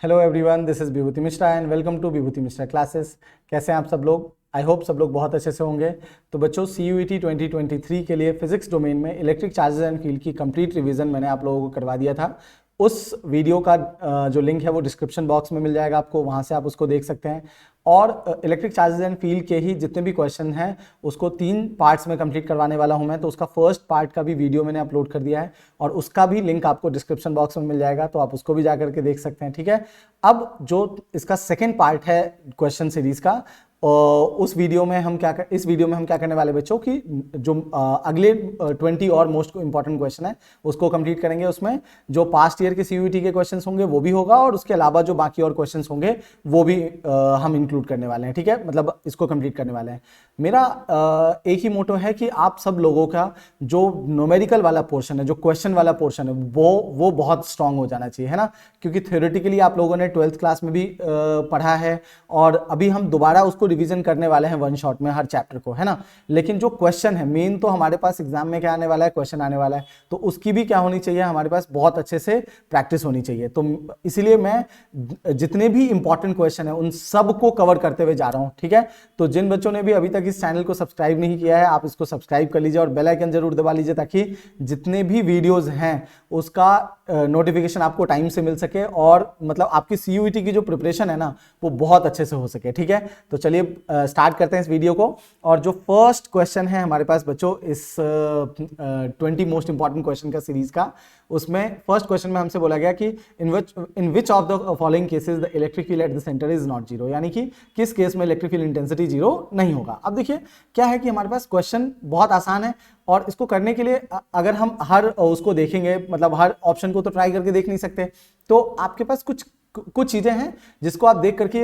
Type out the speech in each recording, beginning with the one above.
Hello everyone, this is Vibhuti Mishra and welcome to Vibhuti Mishra classes. कैसे हैं आप सब लोग? आई होप सब लोग बहुत अच्छे से होंगे। तो बच्चों, CUET 2023 के लिए फिजिक्स डोमेन में इलेक्ट्रिक चार्जेस एंड फील्ड की कंप्लीट रिवीजन मैंने आप लोगों को करवा दिया था। उस वीडियो का जो लिंक है वो डिस्क्रिप्शन बॉक्स में मिल जाएगा आपको, वहाँ से आप उसको देख सकते हैं। और इलेक्ट्रिक चार्जेस एंड फील्ड के ही जितने भी क्वेश्चन हैं उसको 3 पार्ट्स में कंप्लीट करवाने वाला हूं मैं। तो उसका फर्स्ट पार्ट का भी वीडियो मैंने अपलोड कर दिया है और उसका भी लिंक आपको डिस्क्रिप्शन बॉक्स में मिल जाएगा, तो आप उसको भी जाकर के देख सकते हैं। ठीक है, अब जो इसका सेकेंड पार्ट है क्वेश्चन सीरीज का, उस वीडियो में हम इस वीडियो में हम क्या करने वाले बच्चों की जो अगले 20 और मोस्ट इंपॉर्टेंट क्वेश्चन है उसको कंप्लीट करेंगे। उसमें जो पास्ट ईयर के CUET के क्वेश्चंस होंगे वो भी होगा और उसके अलावा जो बाकी और क्वेश्चंस होंगे वो भी हम इंक्लूड करने वाले हैं। ठीक है, मतलब इसको कंप्लीट करने वाले हैं। मेरा एक ही मोटो है कि आप सब लोगों का जो न्यूमेरिकल वाला पोर्शन है, जो क्वेश्चन वाला पोर्शन है, वो बहुत स्ट्रांग हो जाना चाहिए, है ना। क्योंकि थ्योरेटिकली आप लोगों ने 12th क्लास में भी पढ़ा है और अभी हम दोबारा उसको रिवीजन करने वाले हैं वन शॉट में हर चैप्टर को, है ना। लेकिन जो क्वेश्चन है मेन, तो हमारे पास एग्जाम में क्या आने वाला है, क्वेश्चन आने वाला है, तो उसकी भी क्या होनी चाहिए, हमारे पास बहुत अच्छे से प्रैक्टिस होनी चाहिए। तो इसीलिए मैं जितने भी इंपॉर्टेंट क्वेश्चन है उन सब को कवर करते हुए जा रहा हूं। ठीक है, तो जिन बच्चों ने भी अभी तक इस चैनल को सब्सक्राइब नहीं किया है, आप इसको सब्सक्राइब कर लीजिए और बेल आइकन जरूर दबा लीजिए, ताकि जितने भी वीडियोस हैं उसका नोटिफिकेशन आपको टाइम से मिल सके और मतलब आपकी CUET की जो प्रिपरेशन है ना वो बहुत अच्छे से हो सके। ठीक है, तो चलिए स्टार्ट करते हैं इस वीडियो को। और जो फर्स्ट क्वेश्चन है हमारे पास बच्चों इस 20 मोस्ट इंपॉर्टेंट क्वेश्चन का सीरीज का, उसमें फर्स्ट क्वेश्चन में हमसे बोला गया कि in which of the following cases the electric field at the centre is not zero, यानी कि किस केस में इलेक्ट्रिक फील्ड इंटेंसिटी जीरो नहीं होगा। अब देखिए क्या है कि हमारे पास क्वेश्चन बहुत आसान है और इसको करने के लिए अगर हम हर उसको देखेंगे, मतलब हर ऑप्शन को तो ट्राई करके देख नहीं सकते, तो आपके पास कुछ चीजें हैं जिसको आप देख करके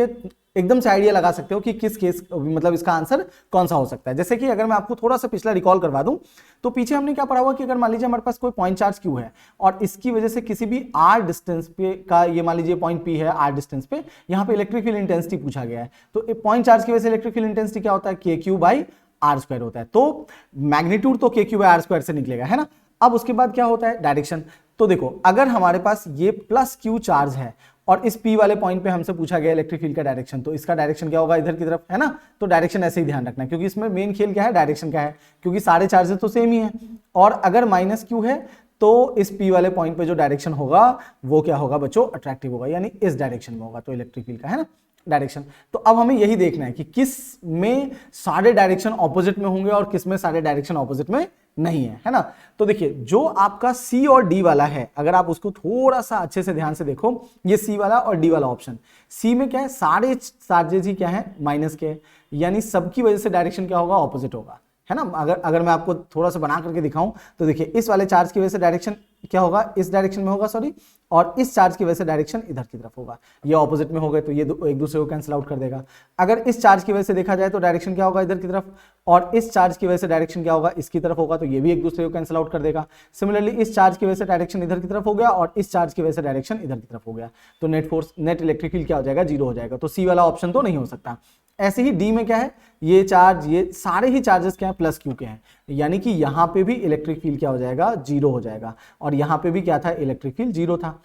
एकदम से आइडिया लगा सकते हो कि किस केस, मतलब इसका आंसर कौन सा हो सकता है। जैसे कि अगर मैं आपको थोड़ा सा पिछला रिकॉल करवा दूं, तो पीछे हमने क्या पढ़ा हुआ कि अगर मान लीजिए हमारे पास कोई पॉइंट चार्ज Q है और इसकी वजह से किसी भी r डिस्टेंस पे का, ये मान लीजिए पॉइंट P है r डिस्टेंस पे, यहाँ पे इलेक्ट्रिक फील्ड इंटेंसिटी पूछा गया है। तो पॉइंट चार्ज की वजह से इलेक्ट्रिक फील्ड इंटेंसिटी क्या होता है, KQ/r² होता है। तो मैग्नीट्यूड तो KQ/r² से निकलेगा, है ना। अब उसके बाद क्या होता है, डायरेक्शन। तो देखो अगर हमारे पास ये +Q चार्ज है और इस P वाले पॉइंट पे हमसे पूछा गया इलेक्ट्रिक फील्ड का डायरेक्शन, तो इसका डायरेक्शन क्या होगा, इधर की तरफ, है ना। तो डायरेक्शन ऐसे ही ध्यान रखना है, क्योंकि इसमें मेन खेल क्या है, डायरेक्शन का है, क्योंकि सारे चार्जेस तो सेम ही है। और अगर -Q है तो इस P वाले पॉइंट पे जो डायरेक्शन होगा वो क्या होगा बच्चों, अट्रैक्टिव होगा, यानी इस डायरेक्शन में होगा। तो इलेक्ट्रिक फील्ड का, है ना, डायरेक्शन। तो अब हमें यही देखना है कि किस में सारे डायरेक्शन ऑपोजिट में होंगे और किस में सारे डायरेक्शन ऑपोजिट में नहीं है ना। तो देखिए जो आपका C और D वाला है, अगर आप उसको थोड़ा सा अच्छे से ध्यान से देखो, ये C वाला और D वाला ऑप्शन, C में क्या है, सारे चार्जेस ही क्या है, माइनस के, यानी सबकी वजह से डायरेक्शन क्या होगा, ऑपोजिट होगा, है ना। अगर मैं आपको थोड़ा सा बना करके दिखाऊं तो देखिए इस वाले चार्ज की वजह से डायरेक्शन क्या होगा, इस डायरेक्शन में होगा, सॉरी, और इस चार्ज की वजह से डायरेक्शन इधर की तरफ होगा। ये ऑपोजिट में हो गए तो ये एक दूसरे को कैंसिल आउट कर देगा। अगर इस चार्ज की वजह से देखा जाए तो डायरेक्शन क्या होगा, इधर की तरफ, और इस चार्ज की वजह से डायरेक्शन क्या होगा, इसकी तरफ होगा, तो ये भी एक दूसरे को कैंसिल आउट कर देगा। सिमिलरली इस चार्ज की वजह से डायरेक्शन इधर की तरफ हो गया और इस चार्ज की वजह से डायरेक्शन इधर की तरफ हो गया, तो नेट इलेक्ट्रिक फील्ड क्या हो जाएगा, जीरो हो जाएगा। तो C वाला ऑप्शन तो नहीं हो सकता। ऐसे ही D में क्या है, ये चार्ज, ये सारे ही चार्जेस क्या है, +Q के हैं, यानी कि यहां पे भी इलेक्ट्रिक फील्ड क्या हो जाएगा, जीरो हो जाएगा। और यहां पे भी क्या था, इलेक्ट्रिक फील्ड जीरो था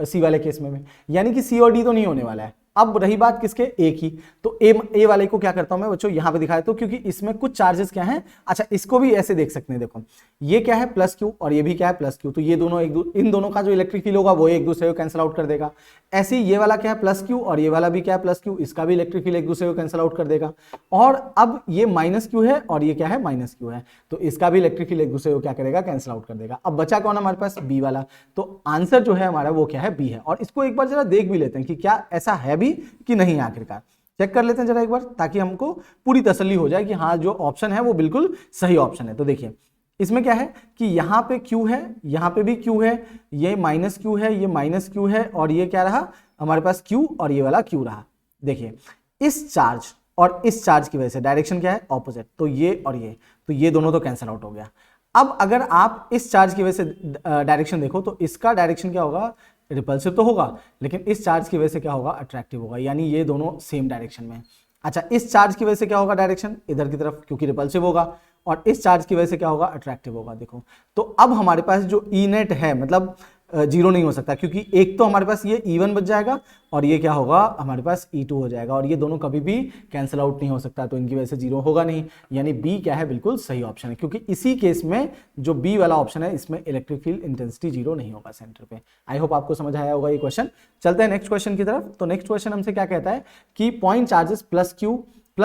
C वाले केस में, यानी कि C और D तो नहीं होने वाला है। अब रही बात किसके, A की, तो A वाले को क्या करता हूं मैं बच्चों, यहां पे दिखा देता हूं, क्योंकि इसमें कुछ चार्जेस क्या हैं। अच्छा, इसको भी ऐसे देख सकते हैं, देखो ये क्या है, +Q और ये भी क्या है, +Q, तो ये दोनों इन दोनों का जो इलेक्ट्रिक फील्ड होगा वो एक दूसरे को कैंसिल आउट कर देगा। ऐसे ही ये वाला क्या है, +Q और ये वाला भी क्या है, +Q, इसका भी इलेक्ट्रिक फील्ड एक दूसरे को कैंसिल आउट कर देगा। और अब ये -Q है और ये क्या है, -Q है, तो इसका भी इलेक्ट्रिक फील्ड एक दूसरे को क्या करेगा, कैंसिल आउट कर देगा। अब बचा कौन हमारे पास, B वाला, तो आंसर जो है हमारा वो क्या है, B है। और इसको एक बार जरा देख भी लेते हैं कि क्या ऐसा है भी कि नहीं, आखिरकार चेक कर लेते हैं जरा एक बार, ताकि हमको पूरी तसल्ली हो जाए कि हाँ जो ऑप्शन है वो बिल्कुल सही ऑप्शन है। तो देखिए इसमें क्या है कि यहाँ पे Q है, यहाँ पे भी Q है, ये -Q है, ये -Q है, और ये क्या रहा हमारे पास, Q और ये वाला Q रहा। देखिए इस चार्ज और इस चार्ज की वजह से डायरेक्शन क्या है, ऑपोजिट, तो ये और ये, तो ये दोनों तो कैंसिल आउट हो गया। अब अगर आप इस चार्ज की वजह से डायरेक्शन देखो तो इसका डायरेक्शन क्या होगा, रिपल्सिव तो होगा, लेकिन इस चार्ज की वजह से क्या होगा, अट्रैक्टिव होगा, यानी ये दोनों सेम डायरेक्शन में। अच्छा, इस चार्ज की वजह से क्या होगा, डायरेक्शन इधर की तरफ, क्योंकि रिपल्सिव होगा, और इस चार्ज की वजह से क्या होगा, अट्रैक्टिव होगा। देखो तो अब हमारे पास जो ई नेट है, मतलब जीरो नहीं हो सकता, क्योंकि एक तो हमारे पास ये E1 बच जाएगा और ये क्या होगा हमारे पास E2 हो जाएगा, और ये दोनों कभी भी कैंसिल आउट नहीं हो सकता, तो इनकी वजह से जीरो होगा नहीं। यानी बी क्या है, बिल्कुल सही ऑप्शन है, क्योंकि इसी केस में जो बी वाला ऑप्शन है इसमें इलेक्ट्रिक फील्ड इंटेंसिटी जीरो नहीं होगा सेंटर पे। आई होप आपको समझ आया होगा ये क्वेश्चन। चलते हैं नेक्स्ट क्वेश्चन की तरफ। तो नेक्स्ट क्वेश्चन हमसे क्या कहता है कि पॉइंट चार्जेस प्लस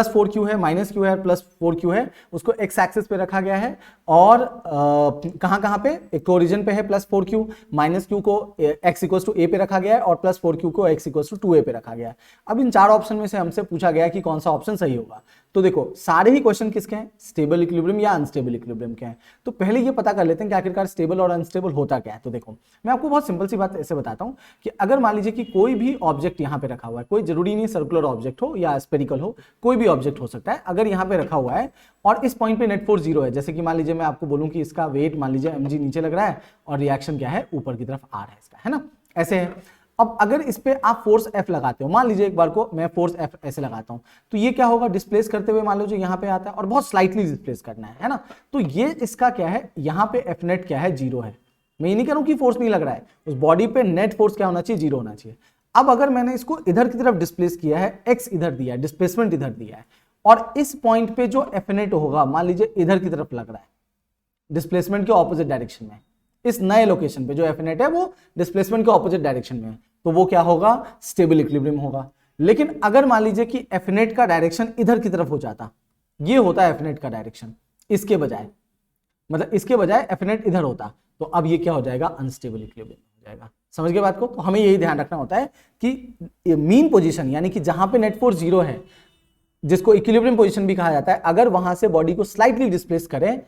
4q है, माइनस क्यू है, प्लस 4q है, उसको एक्स एक्सिस पे रखा गया है, और कहां पे, एक तो ओरिजिन पे है प्लस 4q, माइनस क्यू को x इक्वल टू ए पे रखा गया है, और प्लस 4q को x इक्वल टू 2a पे रखा गया है। अब इन चार ऑप्शन में से हमसे पूछा गया कि कौन सा ऑप्शन सही होगा। तो देखो सारे ही क्वेश्चन किसके हैं, स्टेबल इक्विलिब्रियम या अनस्टेबल इक्विलिब्रियम के हैं। तो पहले ये पता कर लेते हैं कि आखिरकार स्टेबल और अनस्टेबल होता क्या है। तो देखो मैं आपको बहुत सिंपल सी बात ऐसे बताता हूं कि अगर मान लीजिए कि कोई भी ऑब्जेक्ट यहां पे रखा हुआ है, कोई जरूरी नहीं सर्कुलर ऑब्जेक्ट हो या स्फेरिकल हो, कोई भी ऑब्जेक्ट हो सकता है, अगर यहां पे रखा हुआ है और इस पॉइंट पे नेट फोर्स जीरो है, जैसे कि मान लीजिए मैं आपको बोलूं कि इसका वेट मान लीजिए mg नीचे लग रहा है और रिएक्शन क्या है, ऊपर की तरफ r है इसका, है ना, ऐसे है। अब अगर इस पे आप फोर्स F लगाते हो, मान लीजिए एक बार को मैं फोर्स F ऐसे लगाता हूं, तो ये क्या होगा, डिस्प्लेस करते हुए मान लीजिए यहां पे आता है और बहुत स्लाइटली डिस्प्लेस करना है ना, तो ये इसका क्या है, यहां पे F नेट क्या है, जीरो है। मैं ये नहीं कह रहा हूं कि फोर्स नहीं लग रहा है, उस बॉडी पे नेट फोर्स क्या होना चाहिए, जीरो होना चाहिए। अब अगर मैंने इसको इधर की तरफ डिस्प्लेस किया है, x इधर दिया है, डिस्प्लेसमेंट इधर दिया है, और इस पॉइंट पे जो F नेट होगा मान लीजिए इधर की तरफ लग रहा है, डिस्प्लेसमेंट के ऑपोजिट डायरेक्शन में, इस नए लोकेशन पे जो F नेट है वो डिस्प्लेसमेंट के ऑपोजिट डायरेक्शन में है, तो वो क्या होगा, स्टेबल इक्विलिब्रियम होगा। लेकिन अगर मान लीजिए कि F नेट का डायरेक्शन इधर की तरफ हो जाता, ये होता है F नेट का डायरेक्शन, इसके बजाय, मतलब इसके बजाय F नेट इधर होता, तो अब ये क्या हो जाएगा, अनस्टेबल इक्विलिब्रियम हो जाएगा। समझ गए बात को। तो हमें यही ध्यान रखना होता है कि मीन पोजीशन यानी कि जहां पे नेट फोर्स जीरो है, जिसको इक्विलिब्रियम पोजीशन भी कहा जाता है, अगर वहां से बॉडी को स्लाइटली डिस्प्लेस करें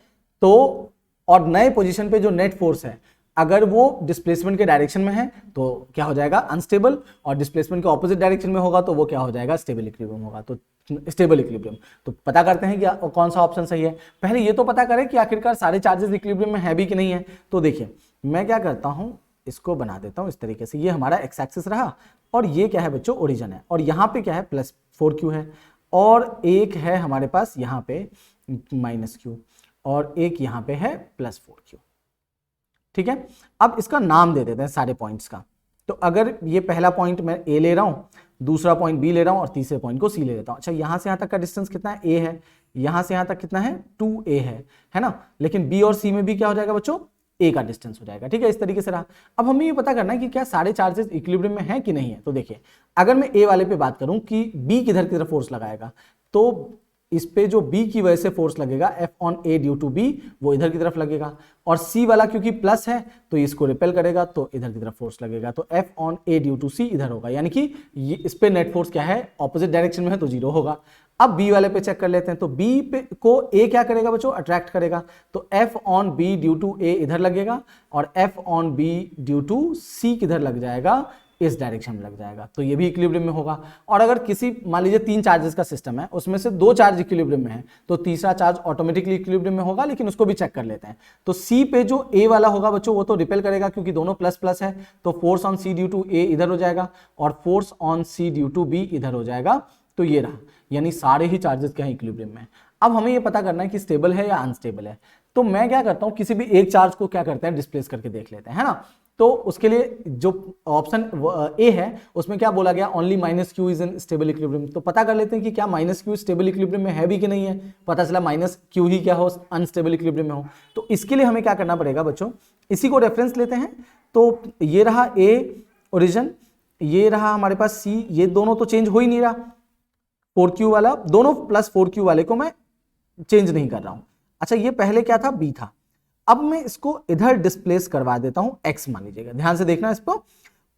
तो, और नए पोजीशन पे जो नेट फोर्स है अगर वो डिस्प्लेसमेंट के डायरेक्शन में है तो क्या हो जाएगा, अनस्टेबल, और डिस्प्लेसमेंट के ऑपोजिट डायरेक्शन में होगा तो वो क्या हो जाएगा, स्टेबल इक्विलिब्रियम होगा। तो स्टेबल इक्विलिब्रियम, तो पता करते हैं कि कौन सा ऑप्शन सही है। पहले ये तो पता करें कि आखिरकार सारे चार्जेस इक्विलिब्रियम में है भी कि नहीं है। तो देखिए मैं क्या करता हूं, इसको बना देता हूं इस तरीके से, ये हमारा एक्स एक्सिस रहा और ये क्या है बच्चों, ओरिजिन है, और यहाँ पे क्या है, प्लस 4q है, और एक है हमारे पास यहाँ पे माइनस q, और एक यहाँ पे है प्लस 4q। ठीक है, अब इसका नाम दे देते हैं सारे पॉइंट्स का। तो अगर ये पहला पॉइंट मैं A ले रहा हूं, दूसरा पॉइंट B ले रहा हूं और तीसरे पॉइंट को C ले लेता हूं। अच्छा यहां से यहां तक का डिस्टेंस कितना है, A है, यहां से यहां तक कितना है, 2a है ना, लेकिन B और C में भी क्या हो जाएगा बच्चों, A का डिस्टेंस हो जाएगा। ठीक है, इस तरीके से रहा। अब हमें ये पता करना है कि क्या सारे चार्जेस इक्विलिब्रियम में है कि नहीं है। तो देखिए अगर मैं A वाले पे बात करूं कि B किधर की तरफ फोर्स लगाएगा, तो इस पे जो B की वजह से फोर्स लगेगा F on A due to B, वो इधर की तरफ लगेगा, और C वाला क्योंकि प्लस है तो इसको रिपेल करेगा तो इधर की तरफ फोर्स लगेगा, तो F on A due to C इधर होगा, यानी कि ये इस पे नेट फोर्स क्या है, ऑपोजिट डायरेक्शन में है तो जीरो होगा। अब B वाले पे चेक कर लेते हैं, तो B पे को A क्या करेगा बच्चों, अट्रैक्ट करेगा, तो F on B due to A इधर लगेगा, और F on B due to C किधर लग जाएगा, इस डायरेक्शन में लग जाएगा, तो ये भी इक्विलिब्रियम में होगा। और अगर किसी मान लीजिए 3 चार्जेस का सिस्टम है, उसमें से 2 चार्ज इक्विलिब्रियम में है, तो तीसरा चार्ज ऑटोमेटिकली इक्विलिब्रियम में होगा, लेकिन उसको भी चेक कर लेते हैं। तो C पे जो A वाला होगा बच्चों वो तो रिपेल करेगा क्योंकि दोनों प्लस प्लस है, तो force on C due to A इधर हो जाएगा और force on C due to B इधर हो जाएगा, तो ये रहा, यानी सारे ही चार्जेस क्या है, इक्विलिब्रियम में। अब हमें ये पता करना है कि स्टेबल है या अनस्टेबल है। तो मैं क्या करता हूं, किसी भी एक चार्ज को क्या करते हैं, डिस्प्लेस करके देख लेते हैं, है ना। तो उसके लिए जो ऑप्शन ए है उसमें क्या बोला गया, only minus q is in stable equilibrium. तो पता कर लेते हैं कि क्या माइनस क्यू स्टेबल इक्विलिब्रियम में है भी कि नहीं है। पता चला माइनस क्यू ही क्या हो, अनस्टेबल इक्विलिब्रियम में हो। तो इसके लिए हमें क्या करना पड़ेगा बच्चों, इसी को रेफरेंस लेते हैं। तो ये रहा ए ओरिजिन, ये रहा हमारे पास सी, ये दोनों तो चेंज हो ही नहीं रहा, 4q वाला, दोनों प्लस 4q वाले को मैं चेंज नहीं कर रहा हूं। अच्छा ये पहले क्या था, बी था, अब मैं इसको इधर डिस्प्लेस करवा देता हूं, एक्स मान लीजिएगा, ध्यान से देखना इसको,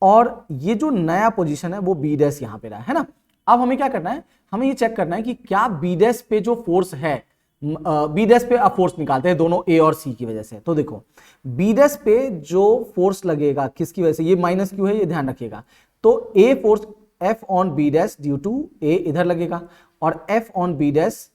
और ये जो नया पोजीशन है वो बी डैश यहां पे रहा है ना। अब हमें क्या करना है, हमें ये चेक करना है कि क्या बी डैश पे जो फोर्स है, बी डैश पे अब फोर्स निकालते हैं दोनों ए और सी की वजह से। तो देखो बी डैश पे जो फोर्स लगेगा किसकी वजह से, ये माइनस क्यू है, ये ध्यान रखिएगा। तो A force F on B dash due to A इधर लगेगा, और F on B dash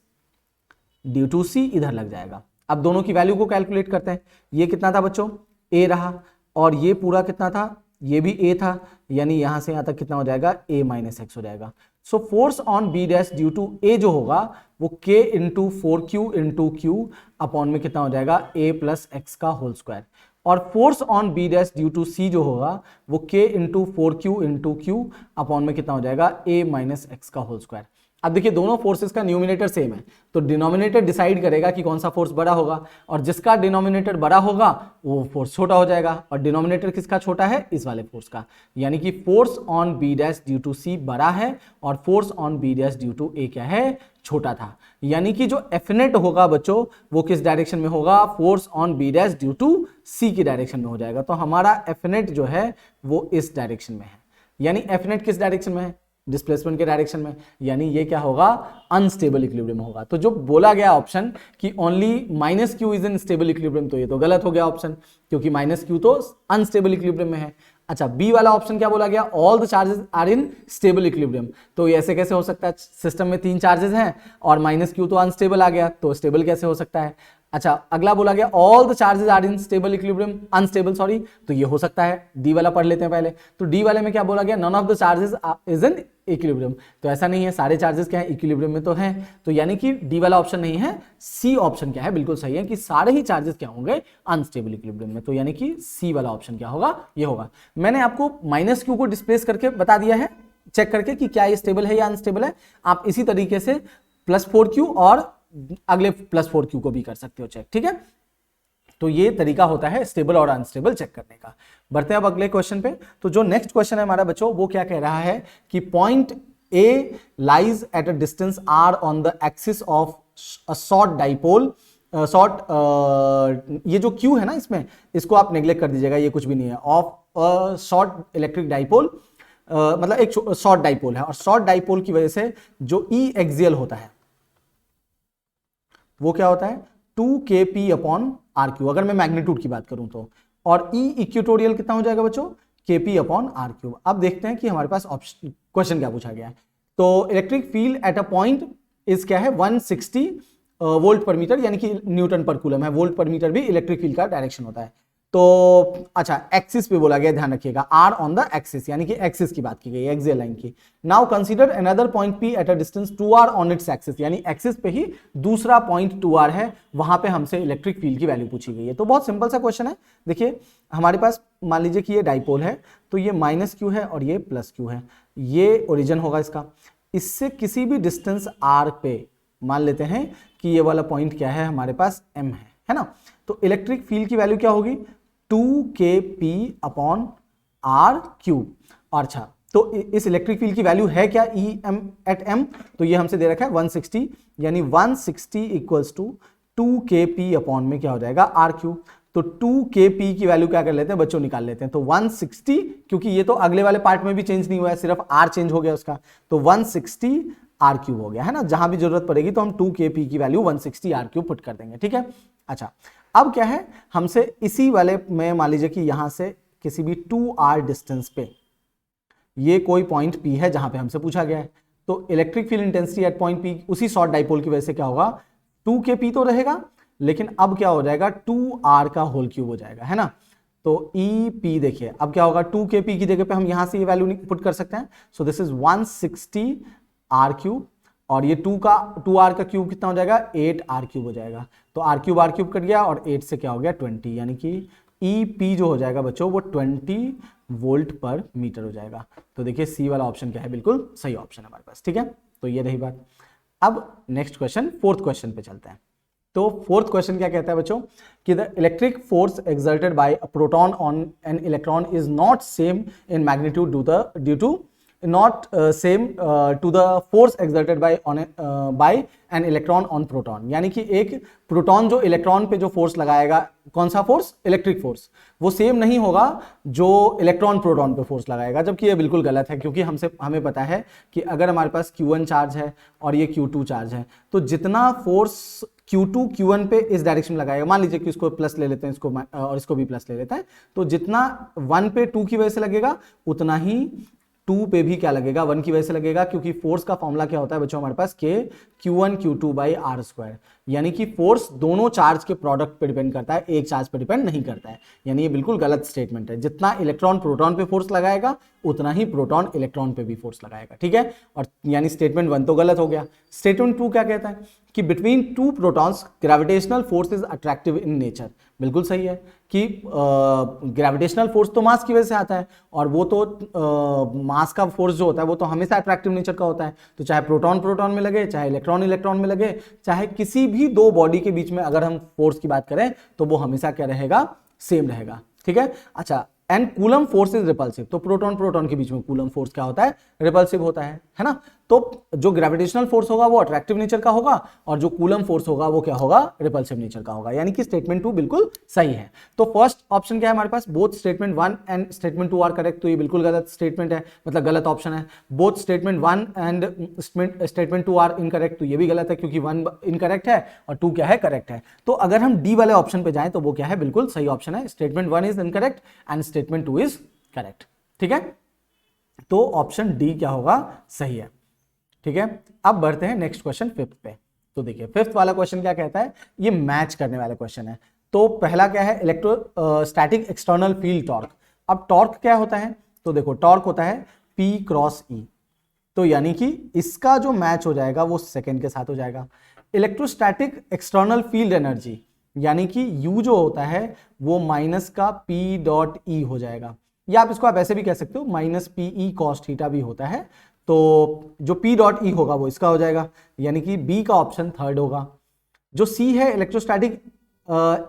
due to C इधर लग जाएगा। अब दोनों की वैल्यू को कैलकुलेट करते हैं। ये कितना था बच्चों, ए रहा, और ये पूरा कितना था, ये भी ए था, यानी यहां से यहां तक कितना हो जाएगा, ए माइनस एक्स हो जाएगा। So force on B dash due to A जो होगा वो k into 4q into Q upon में कितना हो जाएगा, a प्लस एक्स का होल स्क्वायर। और force on B dash due to C जो होगा वो k into 4q into Q upon में कितना हो जाएगा a माइनस एक्स का होल स्क्वायर। अब देखिए दोनों फोर्सेस का न्यूमिनेटर सेम है, तो डिनोमिनेटर डिसाइड करेगा कि कौन सा फोर्स बड़ा होगा, और जिसका डिनोमिनेटर बड़ा होगा वो फोर्स छोटा हो जाएगा, और डिनोमिनेटर किसका छोटा है, इस वाले फोर्स का। यानी कि force on B dash due to C बड़ा है और force on B dash due to A क्या है, छोटा था। यानी कि जो एफ नेट होगा बच्चों वो किस डायरेक्शन में होगा, force on B dash due to C की डायरेक्शन में हो जाएगा। तो हमारा एफ नेट जो है वो इस डायरेक्शन में है। यानी एफ नेट किस डायरेक्शन में है, डिस्प्लेसमेंट के डायरेक्शन में, यानी ये क्या होगा, अनस्टेबल इक्विलिब्रियम होगा। तो जो बोला गया ऑप्शन कि only minus q is in stable equilibrium, तो ये तो गलत हो गया ऑप्शन, क्योंकि माइनस क्यू तो अनस्टेबल इक्विलिब्रियम में है। अच्छा, बी वाला ऑप्शन क्या बोला गया, all the charges are in stable equilibrium. तो ये ऐसे कैसे हो सकता है, सिस्टम में 3 चार्जेस हैं और माइनस क्यू तो अनस्टेबल आ गया, तो स्टेबल कैसे हो सकता है। अच्छा, अगला बोला गया all the charges are in stable equilibrium, unstable sorry, तो ये हो सकता है। डी वाला पढ़ लेते हैं पहले। तो डी वाले में क्या बोला गया, none of the charges is in equilibrium, तो ऐसा नहीं है, सारे चार्जेस क्या है, इक्विलिब्रियम में तो हैं। तो यानी कि डी वाला ऑप्शन नहीं है, सी ऑप्शन क्या है, बिल्कुल सही है कि सारे ही चार्जेस क्या होंगे, अनस्टेबल इक्विलिब्रियम में। तो यानी कि सी वाला ऑप्शन क्या होगा, ये होगा। मैंने आपको माइनस क्यू को डिस्प्लेस करके बता दिया है, चेक करके कि क्या ये स्टेबल है या अनस्टेबल है। आप इसी तरीके से +4q और अगले +4q को भी कर सकते हो चेक, ठीक है। तो ये तरीका होता है स्टेबल और अनस्टेबल चेक करने का। बढ़ते हैं अब अगले क्वेश्चन पे। तो जो नेक्स्ट क्वेश्चन है हमारा बच्चों, वो क्या कह रहा है कि point A lies at a distance r on the axis of a short dipole, ये जो क्यू है ना इसमें, इसको आप नेग्लेक्ट कर दीजिएगा, ये कुछ भी नहीं है। ऑफ शॉर्ट इलेक्ट्रिक डाइपोल, मतलब एक शॉर्ट डाइपोल है, और शॉर्ट डाइपोल की वजह से जो ई एक्सियल होता है वो क्या होता है, 2kp अपॉन आर क्यू, अगर मैं मैग्नीट्यूड की बात करूं तो, और ई इक्वेटोरियल कितना हो जाएगा बच्चों, kp अपॉन आर क्यूब। अब देखते हैं कि हमारे पास ऑप्शन क्वेश्चन क्या पूछा गया है। तो electric field at a point is क्या है, 160 वोल्ट पर मीटर, यानी कि न्यूटन पर कूलम है। वोल्ट पर मीटर भी इलेक्ट्रिक फील्ड का डायरेक्शन होता है। तो अच्छा, एक्सिस पे बोला गया, ध्यान रखिएगा, आर ऑन द एक्सिस, यानी कि एक्सिस की बात की गई है, एक्सियल लाइन की। Now consider another point P eight a distance 2r on its axis, यानी एक्सिस पे ही दूसरा पॉइंट 2r है, वहां पे हमसे इलेक्ट्रिक फील्ड की वैल्यू पूछी गई है। तो बहुत सिंपल सा क्वेश्चन है। देखिए हमारे पास मान लीजिए कि ये डाइपोल है, तो ये -q है और ये +q है, ये ओरिजिन होगा इसका। इससे किसी भी डिस्टेंस r पे मान लेते हैं कि ये वाला पॉइंट क्या है हमारे पास, m है ना। तो इलेक्ट्रिक फील्ड की वैल्यू क्या होगी, 2kp अपॉन आर क्यूब। और अच्छा, तो इस इलेक्ट्रिक फील्ड की वैल्यू है क्या, ई एम एट एम, तो ये हमसे दे रखा है 160, यानी 160 इक्वल्स टू 2kp अपॉन में क्या हो जाएगा, आर क्यूब। तो 2kp की वैल्यू क्या कर लेते हैं बच्चों, निकाल लेते हैं। तो 160, क्योंकि ये तो अगले वाले पार्ट में भी चेंज नहीं हुआ है, सिर्फ आर चेंज हो गया उसका, तो 160 आर क्यूब हो गया, है ना। जहां भी जरूरत पड़ेगी तो हम 2kp की वैल्यू 160 आर क्यूब पुट कर देंगे, ठीक है। अच्छा, अब क्या है, हमसे इसी वाले में मान लीजिए कि यहां से किसी भी 2r डिस्टेंस पे ये कोई पॉइंट P है जहां पे हमसे पूछा गया है, तो electric field intensity at point P उसी शॉर्ट डाइपोल की वजह से क्या होगा, 2kp तो रहेगा, लेकिन अब क्या हो जाएगा, 2r का होल क्यूब हो जाएगा, है ना। तो EP देखिए अब क्या होगा, 2kp की जगह पे हम यहां से ये वैल्यू पुट कर सकते हैं। So this is 160 r cube, और ये 2r का क्यूब कितना हो जाएगा, 8r क्यूब हो जाएगा। तो r क्यूब कट गया और 8 से क्या हो गया, 20, यानी कि EP जो हो जाएगा बच्चों वो 20 वोल्ट पर मीटर हो जाएगा। तो देखिए सी वाला ऑप्शन क्या है, बिल्कुल सही ऑप्शन है हमारे पास, ठीक है। तो ये रही बात। अब नेक्स्ट क्वेश्चन, फोर्थ क्वेश्चन पे चलते हैं। तो फोर्थ क्वेश्चन क्या कहता है बच्चों, कि the electric force exerted by a proton on an electron is not same in magnitude due to not same to the force exerted by an electron on proton, यानी कि एक प्रोटॉन जो electron पे जो फोर्स लगाएगा, कौन सा force, electric force, वो सेम नहीं होगा जो इलेक्ट्रॉन प्रोटॉन पे फोर्स लगाएगा। जबकि ये बिल्कुल गलत है, क्योंकि हमें पता है कि अगर हमारे पास Q1 चार्ज है और ये Q2 चार्ज है, तो जितना फोर्स Q2 Q1 पे इस डायरेक्शन में लगाएगा, मान लीजिए कि इसको प्लस ले लेते हैं, इसको और इसको भी प्लस ले लेते हैं, तो जितना 1 पे 2 की वजह से लगेगा उतना ही 2 पे भी क्या लगेगा, 1 की वजह से लगेगा। क्योंकि फोर्स का फॉर्मूला क्या होता है बच्चों हमारे पास, K Q1 Q2 by r square, यानी कि फोर्स दोनों चार्ज के प्रोडक्ट पे डिपेंड करता है, एक चार्ज पे डिपेंड नहीं करता है। यानी ये बिल्कुल गलत स्टेटमेंट है। जितना इलेक्ट्रॉन प्रोटॉन पे फोर्स लगाएगा उतना ही प्रोटॉन इलेक्ट्रॉन पे भी फोर्स लगाएगा, ठीक है। और यानी स्टेटमेंट 1 तो गलत हो गया। स्टेटमेंट 2 क्या कहता है कि between two protons gravitational force is attractive in nature, बिल्कुल सही है कि ग्रेविटेशनल फोर्स तो मास की वजह से आता है, और वो तो मास का फोर्स जो होता है वो तो हमेशा अट्रैक्टिव नेचर का होता है। तो चाहे प्रोटॉन प्रोटॉन में लगे, चाहे इलेक्ट्रॉन इलेक्ट्रॉन में लगे, चाहे किसी भी दो बॉडी के बीच में अगर हम फोर्स की बात करें तो वो हमेशा क्या रहेगा, सेम रहेगा। ठीक है, अच्छा, and coulomb force is repulsive, तो प्रोटॉन प्रोटॉन के बीच में कूलम फोर्स क्या होता है, रिपल्सिव होता है ना। तो जो ग्रेविटेशनल फोर्स होगा वो अट्रैक्टिव नेचर का होगा, और जो कूलम फोर्स होगा वो क्या होगा, रिपल्सिव नेचर का होगा। यानी कि स्टेटमेंट 2 बिल्कुल सही है। तो फर्स्ट ऑप्शन क्या है हमारे पास, both statement 1 and statement 2 are correct, तो ये बिल्कुल गलत स्टेटमेंट है, मतलब गलत ऑप्शन है। Both statement 1 and statement 2 are incorrect, तो ये भी गलत है क्योंकि 1 इनकरेक्ट है और 2 क्या है, करेक्ट है। तो अगर हम डी वाले ऑप्शन पे जाएं तो वो क्या है, बिल्कुल सही ऑप्शन है, statement 1 is incorrect and statement 2 is correct. ठीक है, तो ऑप्शन डी क्या होगा, सही है। ठीक है, अब बढ़ते हैं नेक्स्ट क्वेश्चन, फिफ्थ पे। तो देखिए फिफ्थ वाला क्वेश्चन क्या कहता है, ये मैच करने वाला क्वेश्चन है। तो पहला क्या है, इलेक्ट्रोस्टैटिक एक्सटर्नल फील्ड टॉर्क। अब टॉर्क क्या होता है, तो देखो टॉर्क होता है P क्रॉस E, तो यानी कि इसका जो मैच हो जाएगा वो सेकंड के साथ हो जाएगा। इलेक्ट्रोस्टैटिक एक्सटर्नल फील्ड एनर्जी, यानी कि U जो होता है वो माइनस का P डॉट E हो जाएगा, या आप इसको आप ऐसे भी कह सकते हो माइनस PE कॉस थीटा भी होता है। तो जो P डॉट E होगा वो इसका हो जाएगा, यानी कि B का ऑप्शन थर्ड होगा। जो C है, electrostatic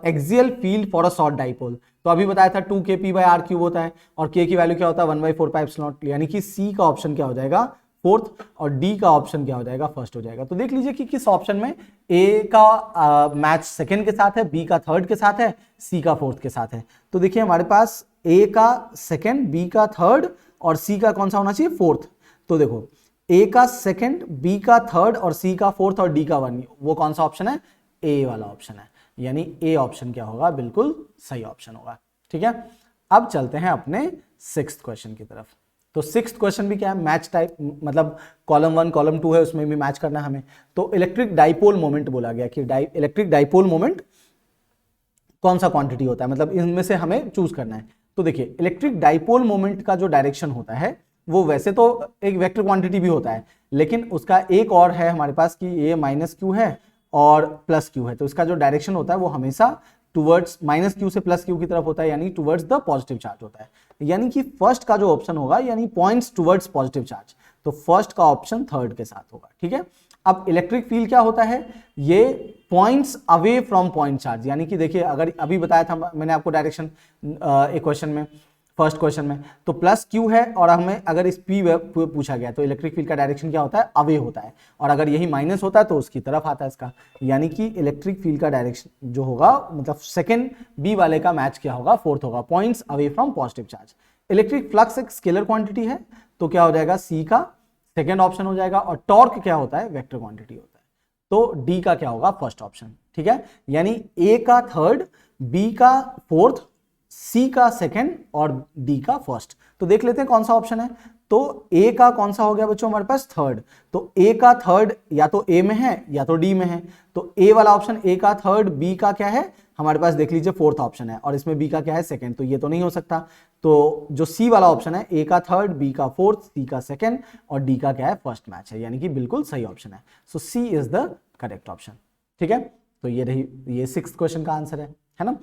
axial field for a short dipole, तो अभी बताया था 2kp/r³ होता है, और k की वैल्यू क्या होता है, 1/4πε0, यानी कि C का ऑप्शन क्या हो जाएगा, फोर्थ, और D का ऑप्शन क्या हो जाएगा, फर्स्ट हो जाएगा। तो देख लीजिए कि किस ऑप्शन में A का मैच सेकंड के साथ है, B का थर्ड के साथ है, C का फोर्थ के साथ है। तो देखिए हमारे पास A का सेकंड, B का थर्ड और C का कौन सा होना चाहिए, फोर्थ। तो देखो A का सेकंड, B का थर्ड और C का फोर्थ और D का वन, वो कौन सा ऑप्शन है, A वाला ऑप्शन है, यानी A ऑप्शन क्या होगा, बिल्कुल सही ऑप्शन होगा। ठीक है, अब चलते हैं अपने सिक्स्थ क्वेश्चन की तरफ। तो सिक्स्थ क्वेश्चन भी क्या है, मैच टाइप, मतलब कॉलम 1 कॉलम 2 है, उसमें भी मैच करना है हमें। तो इलेक्ट्रिक डाइपोल मोमेंट बोला गया कि इलेक्ट्रिक डाइपोल मोमेंट कौन सा क्वांटिटी होता है, मतलब इनमें से हमें चूज करना है। तो देखिए इलेक्ट्रिक डाइपोल मोमेंट का जो डायरेक्शन होता है वो वैसे तो एक वेक्टर क्वांटिटी भी होता है, लेकिन उसका एक और है हमारे पास कि ये माइनस क्यू है और प्लस क्यू है, तो इसका जो डायरेक्शन होता है वो हमेशा टुवर्ड्स माइनस क्यू से प्लस क्यू की तरफ होता है, यानी टुवर्ड्स द पॉजिटिव चार्ज होता है। यानी कि फर्स्ट का जो ऑप्शन होगा, यानी पॉइंट्स टुवर्ड्स पॉजिटिव चार्ज, तो फर्स्ट का ऑप्शन थर्ड के साथ होगा। ठीक है, अब इलेक्ट्रिक फील्ड क्या होता है, ये points away from point charge, यानी कि देखिए अगर अभी बताया था मैंने आपको डायरेक्शन एक क्वेश्चन में, फर्स्ट क्वेश्चन में, तो प्लस क्यू है और हमें अगर इस पी पूछा गया तो इलेक्ट्रिक फील्ड का डायरेक्शन क्या होता है, अवे होता है, और अगर यही माइनस होता है तो उसकी तरफ आता है इसका, यानी कि इलेक्ट्रिक फील्ड का डायरेक्शन जो होगा, मतलब सेकंड बी वाले का मैच क्या होगा, फोर्थ होगा, points away from positive charge. Electric flux एक स्केलर क्वांटिटी है, तो क्या हो जाएगा, सी का सेकेंड ऑप्शन हो जाएगा, और टॉर्क क्या होता है, वेक्टर क्वांटिटी होता है, तो डी का क्या होगा, फर्स्ट ऑप्शन। ठीक है, यानी ए का थर्ड, बी का फोर्थ, सी का सेकंड और डी का फर्स्ट। तो देख लेते हैं कौन सा ऑप्शन है। तो ए का कौन सा हो गया बच्चों हमारे पास, थर्ड, तो ए का थर्ड या तो ए में है या तो डी में है, तो ए वाला ऑप्शन ए का थर्ड, बी का क्या है हमारे पास, देख लीजिए फोर्थ ऑप्शन है, और इसमें बी का क्या है, सेकंड, तो ये तो नहीं हो सकता। तो जो सी वाला ऑप्शन है, ए का थर्ड, बी का फोर्थ, सी का सेकंड और डी का क्या है, फर्स्ट मैच है, यानी कि बिल्कुल सही ऑप्शन है। सो सी इज द करेक्ट ऑप्शन। ठीक है, तो ये रही, ये सिक्स्थ क्वेश्चन का आंसर है ना।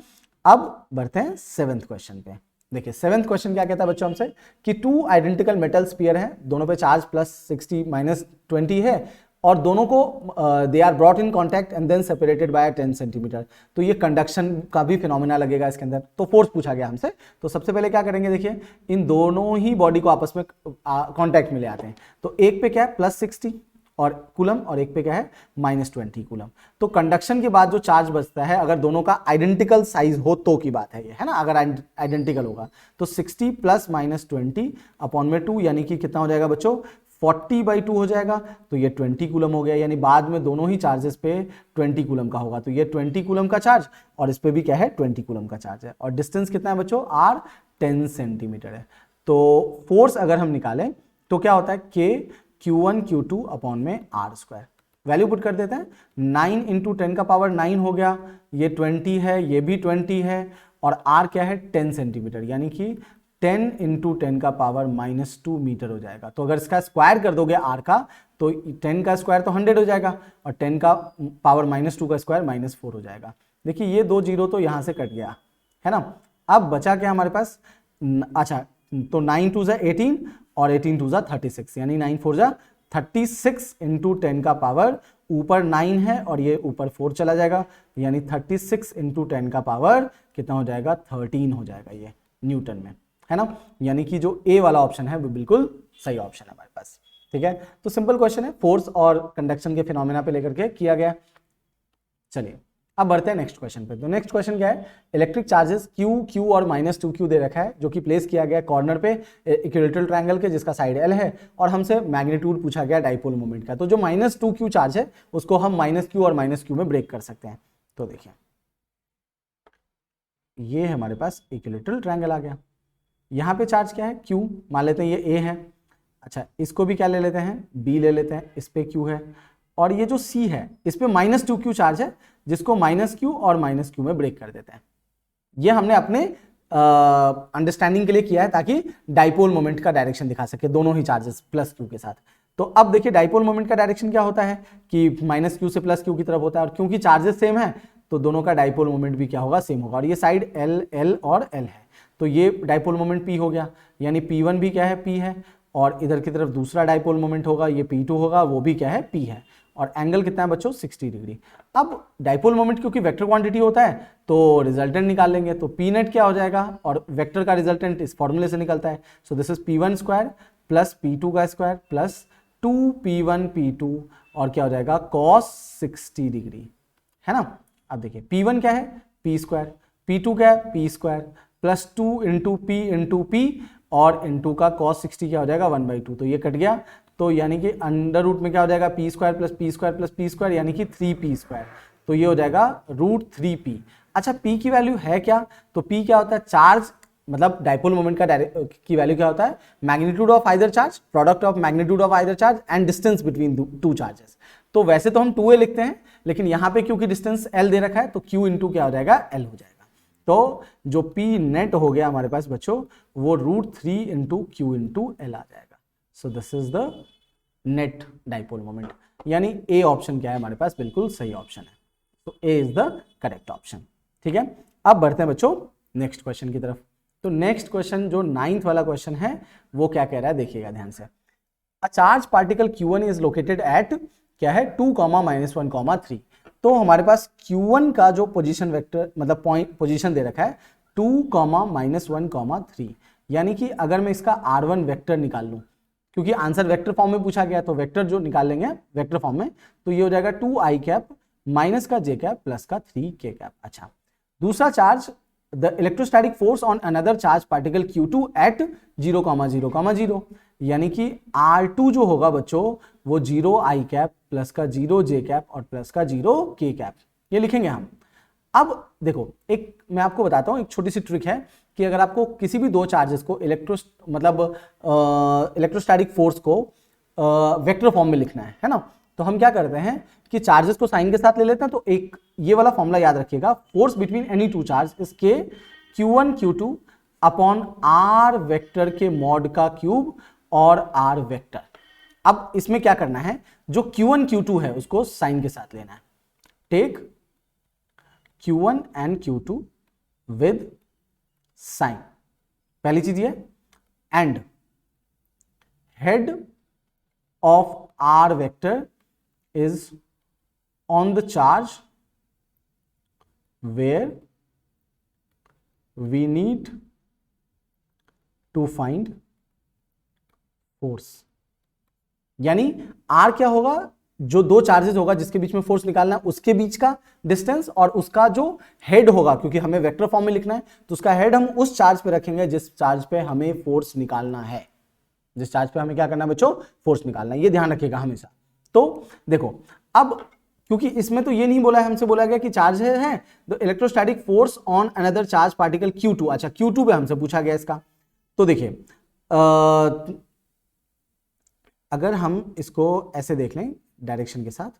अब बढ़ते हैं सेवेंथ क्वेश्चन पे। देखिए सेवेंथ क्वेश्चन क्या कहता है बच्चों हमसे कि टू आइडेंटिकल मेटल स्फीयर हैं, दोनों पे चार्ज +60 -20 है, और दोनों को they are brought in contact and then separated by 10 centimetre. तो ये कंडक्शन का भी फिनोमिना लगेगा इसके अंदर। तो फोर्स पूछा गया हमसे, तो सबसे पहले क्या करेंगे, देखिए इन दोनों ही बॉडी को आपस में कांटेक्ट में ले आते हैं। तो एक पे क्या है +60 और कूलम, और एक पे क्या है -20 कूलम। तो कंडक्शन के बाद जो चार्ज बचता है, अगर दोनों का आइडेंटिकल साइज हो तो की बात है ये, है ना, अगर आइडेंटिकल होगा तो 60 + -20 अपॉन में 2, यानी कि कितना हो जाएगा बच्चों, 40/2 हो जाएगा। तो ये 20 कूलम हो गया, यानी बाद में दोनों ही चार्जेस पे 20 कूलम का होगा। तो ये 20 कूलम का चार्ज और इस पे भी क्या है, 20 कूलम का चार्ज है, और डिस्टेंस कितना है बच्चों, r 10 सेंटीमीटर है। तो फोर्स अगर हम निकालें तो क्या होता है, k Q1 Q2 अपॉन में r², वैल्यू पुट कर देते हैं, 9 × 10⁻9 हो गया, ये 20 है, ये भी 20 है, और r क्या है, 10 सेंटीमीटर, यानी कि 10 × 10⁻2 मीटर हो जाएगा। तो अगर इसका स्क्वायर कर दोगे r का, तो 10 का स्क्वायर तो 100 हो जाएगा, और 10 का पावर -2 का स्क्वायर -4 हो जाएगा, देखिए ये 2 जीरो तो यहाँ से कट गया है ना। अब बचा क्या हमारे पास, अच्छा तो 9 2 ज़ा 18 और 18 2 ज़ा 36, यानी 9 4 ज़ा 36 इंटू 10 का पावर, ऊपर 9 है और ये ऊपर 4 चला जाएगा, यानी 36 इंटू 10 का पावर कितना हो जाएगा, 13 हो जाएगा ये न्यूटन में, है ना। यानी कि जो ए वाला ऑप्शन है वो बिल्कुल सही ऑप्शन है हमारे पास। ठीक है, तो सिंपल क्वेश्चन है, फोर्स और कंडक्शन के फिनोमेना पे लेकर के किया गया। चलिए अब बढ़ते हैं नेक्स्ट क्वेश्चन पे। तो नेक्स्ट क्वेश्चन क्या है, इलेक्ट्रिक चार्जेस Q, Q और -2Q दे रखा है, जो कि प्लेस किया गया कॉर्नर पे इक्विलेटरल ट्रायंगल के, जिसका साइड L है, और हमसे मैग्नीट्यूड पूछा गया डाइपोल मोमेंट का। तो जो -2Q चार्ज है उसको हम -Q और -Q में ब्रेक कर सकते हैं। तो देखिए ये हमारे पास इक्विलेटरल ट्रायंगल आ गया, यहाँ पे चार्ज क्या है, Q, मान लेते हैं ये A है, अच्छा इसको भी क्या ले लेते हैं, B ले लेते हैं, इस पे Q है, और ये जो C है इस पे -2Q चार्ज है, जिसको -Q और -Q में ब्रेक कर देते हैं। ये हमने अपने अंडरस्टैंडिंग के लिए किया है ताकि डाइपोल मोमेंट का डायरेक्शन दिखा सके दोनों ही चार्जेस +Q के साथ। तो अब देखिए डाइपोल मोमेंट का डायरेक्शन क्या होता है कि -Q से +Q की तरफ होता है, और क्योंकि चार्जेस सेम है तो दोनों का डाइपोल मोमेंट भी क्या होगा, सेम होगा। और ये साइड L, L और L है, तो ये डाइपोल मोमेंट P हो गया, यानी P1 भी क्या है, P है, और इधर की तरफ दूसरा डाइपोल मोमेंट होगा, ये P2 होगा, वो भी क्या है, P है, और एंगल कितना है बच्चों, 60 डिग्री। अब डाइपोल मोमेंट क्योंकि वेक्टर क्वांटिटी होता है तो रिजल्टेंट निकाल लेंगे, तो P नेट क्या हो जाएगा, और वेक्टर का रिजल्टेंट इस फॉर्मूले से निकलता है, सो this is P1 square plus P2 का स्क्वायर प्लस 2P1 P2, और क्या हो जाएगा, cos 60 डिग्री, है ना। अब देखिए P1 क्या है, P स्क्वायर, P2 क्या है, P square, plus 2 into P into P, और इंटू का cos 60 क्या हो जाएगा, 1/2, तो ये कट गया, तो यानी कि अंडर रूट में क्या हो जाएगा, P square plus P square plus P square, यानी कि 3P स्क्वायर, तो ये हो जाएगा √3P। अच्छा P की वैल्यू है क्या, तो P क्या होता है, चार्ज, मतलब डाइपोल मोमेंट का की वैल्यू क्या होता है, magnitude of either charge, product of magnitude of either charge and distance between two charges. तो वैसे तो हम 2a लिखते हैं, लेकिन यहाँ पे क्योंकि डिस्टेंस L दे रखा है तो Q इंटू क्या हो जाएगा, L हो जाएगा। तो जो P नेट हो गया हमारे पास बच्चों, वो √3 इंटू Q इंटू L आ जाएगा। सो this is the net dipole moment, यानी ए ऑप्शन क्या है हमारे पास, बिल्कुल सही ऑप्शन है, तो ए इज द करेक्ट ऑप्शन। ठीक है, अब बढ़ते हैं बच्चों नेक्स्ट क्वेश्चन की तरफ। तो नेक्स्ट क्वेश्चन जो 9th वाला क्वेश्चन है वो क्या कह रहा है, देखिएगा ध्यान से। A charge particle Q1 is located at क्या है, 2, -1, 3। तो हमारे पास Q1 का जो पोजीशन वेक्टर, मतलब पॉइंट पोजीशन दे रखा है 2, -1, 3, यानी कि अगर मैं इसका R1 वेक्टर निकाल लूं, क्योंकि आंसर वेक्टर फॉर्म में पूछा गया, तो वेक्टर जो निकाल लेंगे वेक्टर फॉर्म में, तो ये हो जाएगा 2i कैप माइनस का j कैप प्लस का 3k कैप। अच्छा दूसरा charge, the electrostatic force on another charge particle Q2 at 0, 0, 0, यानी कि R2 जो होगा बच्चों वो 0i कैप प्लस का 0j कैप और प्लस का 0k कैप, ये लिखेंगे हम। अब देखो एक मैं आपको बताता हूं, एक छोटी सी ट्रिक है कि अगर आपको किसी भी दो चार्जेस को इलेक्ट्रोस्टैटिक फोर्स को वेक्टर फॉर्म में लिखना है ना, तो हम क्या करते हैं कि चार्जेस को साइन के साथ ले लेते हैं। तो एक ये वाला फॉर्मूला याद रखिएगा, force between any two charge is के Q1 Q2 upon R vector के मॉड का क्यूब और R वेक्टर। अब इसमें क्या करना है, जो Q1 Q2 है उसको साइन के साथ लेना है, take Q1 and Q2 with sign, पहली चीज ये, and head of R vector is on the charge where we need to find force। यानी R क्या होगा, जो दो चार्जेस होगा जिसके बीच में फोर्स निकालना है उसके बीच का डिस्टेंस, और उसका जो हेड होगा, क्योंकि हमें वेक्टर फॉर्म में लिखना है तो उसका हेड हम उस चार्ज पे रखेंगे जिस चार्ज पे हमें फोर्स निकालना है, जिस चार्ज पे हमें क्या करना है बच्चों, फोर्स निकालना है, ये ध्यान रखिएगा हमेशा। तो देखो अब क्योंकि इसमें तो ये नहीं बोला है, हमसे बोला गया कि चार्ज है the electrostatic force on another charge particle Q2। अच्छा Q2 पे हमसे पूछा गया इसका, तो देखिए अगर हम इसको ऐसे देख लें डायरेक्शन के साथ,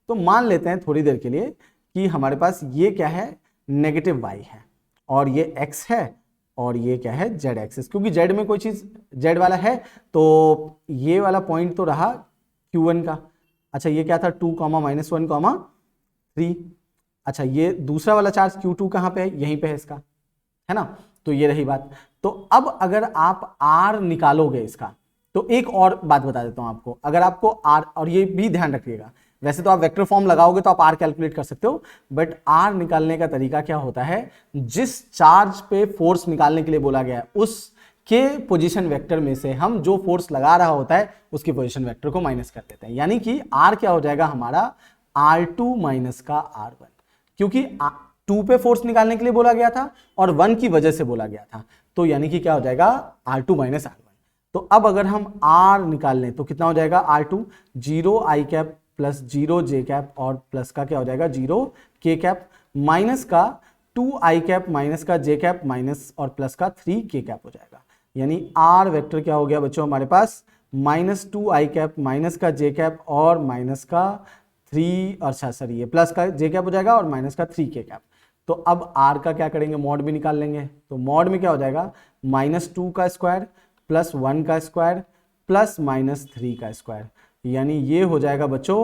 तो मान लेते हैं थोड़ी देर के लिए कि हमारे पास ये क्या है, -y है, और ये x है, और ये क्या है, z एक्सिस, क्योंकि z में कोई चीज z वाला है तो ये वाला पॉइंट तो रहा Q1 का। अच्छा ये क्या था, 2, -1, 3, अच्छा ये दूसरा वाला चार्ज Q2 कहाँ पे है, यहीं पे है इसका, है ना। तो ये रही बात। तो अब अगर आप R निकालोगे इसका, तो एक और बात बता देता हूं आपको, अगर आपको R, और ये भी ध्यान रखिएगा, वैसे तो आप वेक्टर फॉर्म लगाओगे तो आप R कैलकुलेट कर सकते हो, बट R निकालने का तरीका क्या होता है, जिस चार्ज पे फोर्स निकालने के लिए बोला गया है उसके पोजीशन वेक्टर में से हम जो फोर्स लगा रहा होता है उसकी पोजीशन वेक्टर को माइनस कर देते हैं, यानी कि R क्या हो जाएगा हमारा R2 माइनस का R1, क्योंकि 2 पे फोर्स निकालने के लिए बोला गया था और 1 की वजह से बोला गया था, तो यानी कि क्या हो जाएगा R2 माइनस R1। तो अब अगर हम R निकाल लें तो कितना हो जाएगा R2, 0 I cap plus 0 J cap और प्लस का क्या हो जाएगा 0 K कैप, माइनस का 2 I कैप माइनस का J कैप माइनस और प्लस का 3 K कैप हो जाएगा, यानी R वेक्टर क्या हो गया बच्चों हमारे पास -2 I कैप माइनस का J कैप और माइनस का 3, अच्छा सॉरी ये प्लस का J कैप हो जाएगा और माइनस का 3 K कैप। तो अब R का क्या करेंगे, मॉड भी निकाल लेंगे, तो मॉड में क्या हो जाएगा -2 का स्क्वायर प्लस 1 का स्क्वायर प्लस -3 का स्क्वायर, यानी ये हो जाएगा बच्चों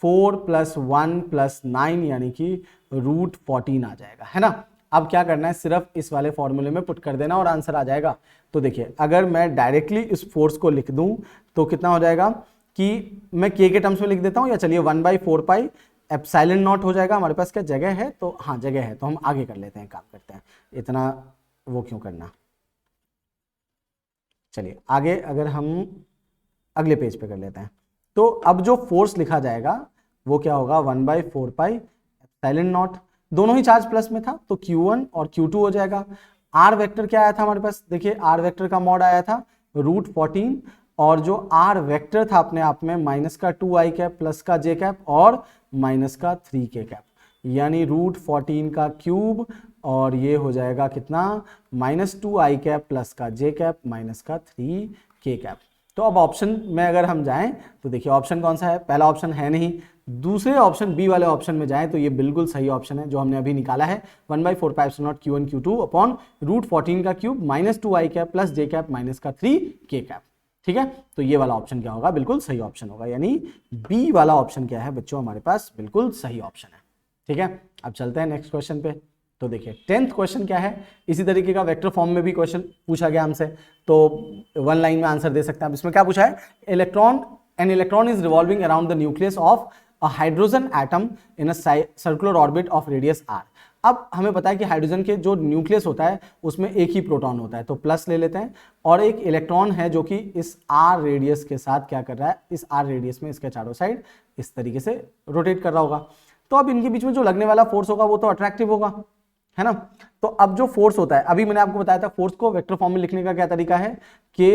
4 + 1 + 9 यानी कि √14 आ जाएगा, है ना। अब क्या करना है, सिर्फ इस वाले फॉर्मूले में पुट कर देना और आंसर आ जाएगा। तो देखिए अगर मैं डायरेक्टली इस फोर्स को लिख दूं तो कितना हो जाएगा कि मैं K के टर्म्स में लिख देता हूं, या चलिए 1/4 पाई एप्सिलॉन नॉट हो जाएगा। हमारे पास क्या जगह है, तो हाँ जगह है, तो हम आगे कर लेते हैं, काम करते हैं, इतना वो क्यों करना। चलिए आगे अगर हम अगले पेज पे कर लेते हैं, तो अब जो फोर्स लिखा जाएगा वो क्या होगा 1/4 पाई एप्सिलॉन नॉट, दोनों ही चार्ज प्लस में था तो Q1 और Q2 हो जाएगा। R वेक्टर क्या आया था हमारे पास, देखिए R वेक्टर का मॉड आया था √14, और जो R वेक्टर था अपने आप में माइनस का 2 I कैप प्लस का J कैप और माइनस का 3 K कैप, यानी √14 का क्यूब, और ये हो जाएगा कितना -2 I कैप प्लस का J कैप माइनस का 3 K कैप। तो अब ऑप्शन में अगर हम जाएं तो देखिए ऑप्शन कौन सा है, पहला ऑप्शन है नहीं, दूसरे ऑप्शन बी वाले ऑप्शन में जाएं तो ये बिल्कुल सही ऑप्शन है जो हमने अभी निकाला है, 1/4 pi epsilon not Q1 Q2 upon √14 का cube -2 I cap plus J cap minus का 3 K कैप। ठीक है, तो ये वाला ऑप्शन क्या होगा, बिल्कुल सही ऑप्शन होगा, यानी बी वाला ऑप्शन क्या है बच्चों हमारे पास बिल्कुल सही ऑप्शन है। ठीक है, अब चलते हैं नेक्स्ट क्वेश्चन पे। तो देखिए 10th क्वेश्चन क्या है, इसी तरीके का वेक्टर फॉर्म में भी क्वेश्चन पूछा गया हमसे, तो 1 लाइन में आंसर दे सकते हैं। अब इसमें क्या पूछा है, N electron is revolving around the nucleus of a hydrogen atom in a circular orbit of radius r। अब हमें पता है कि हाइड्रोजन के जो न्यूक्लियस होता है उसमें एक ही प्रोटॉन होता है, तो प्लस ले लेते हैं, और एक इलेक्ट्रॉन है जो कि इस r रेडियस के साथ क्या कर रहा है, इस r रेडियस में इसके चारों साइड इस तरीके से रोटेट कर रहा होगा। तो अब इनके बीच में जो लगने वाला फोर्स होगा वो तो अट्रैक्टिव होगा, है ना। तो अब जो फोर्स होता है, अभी मैंने आपको बताया था फोर्स को वेक्टर फॉर्म में लिखने का क्या तरीका है, K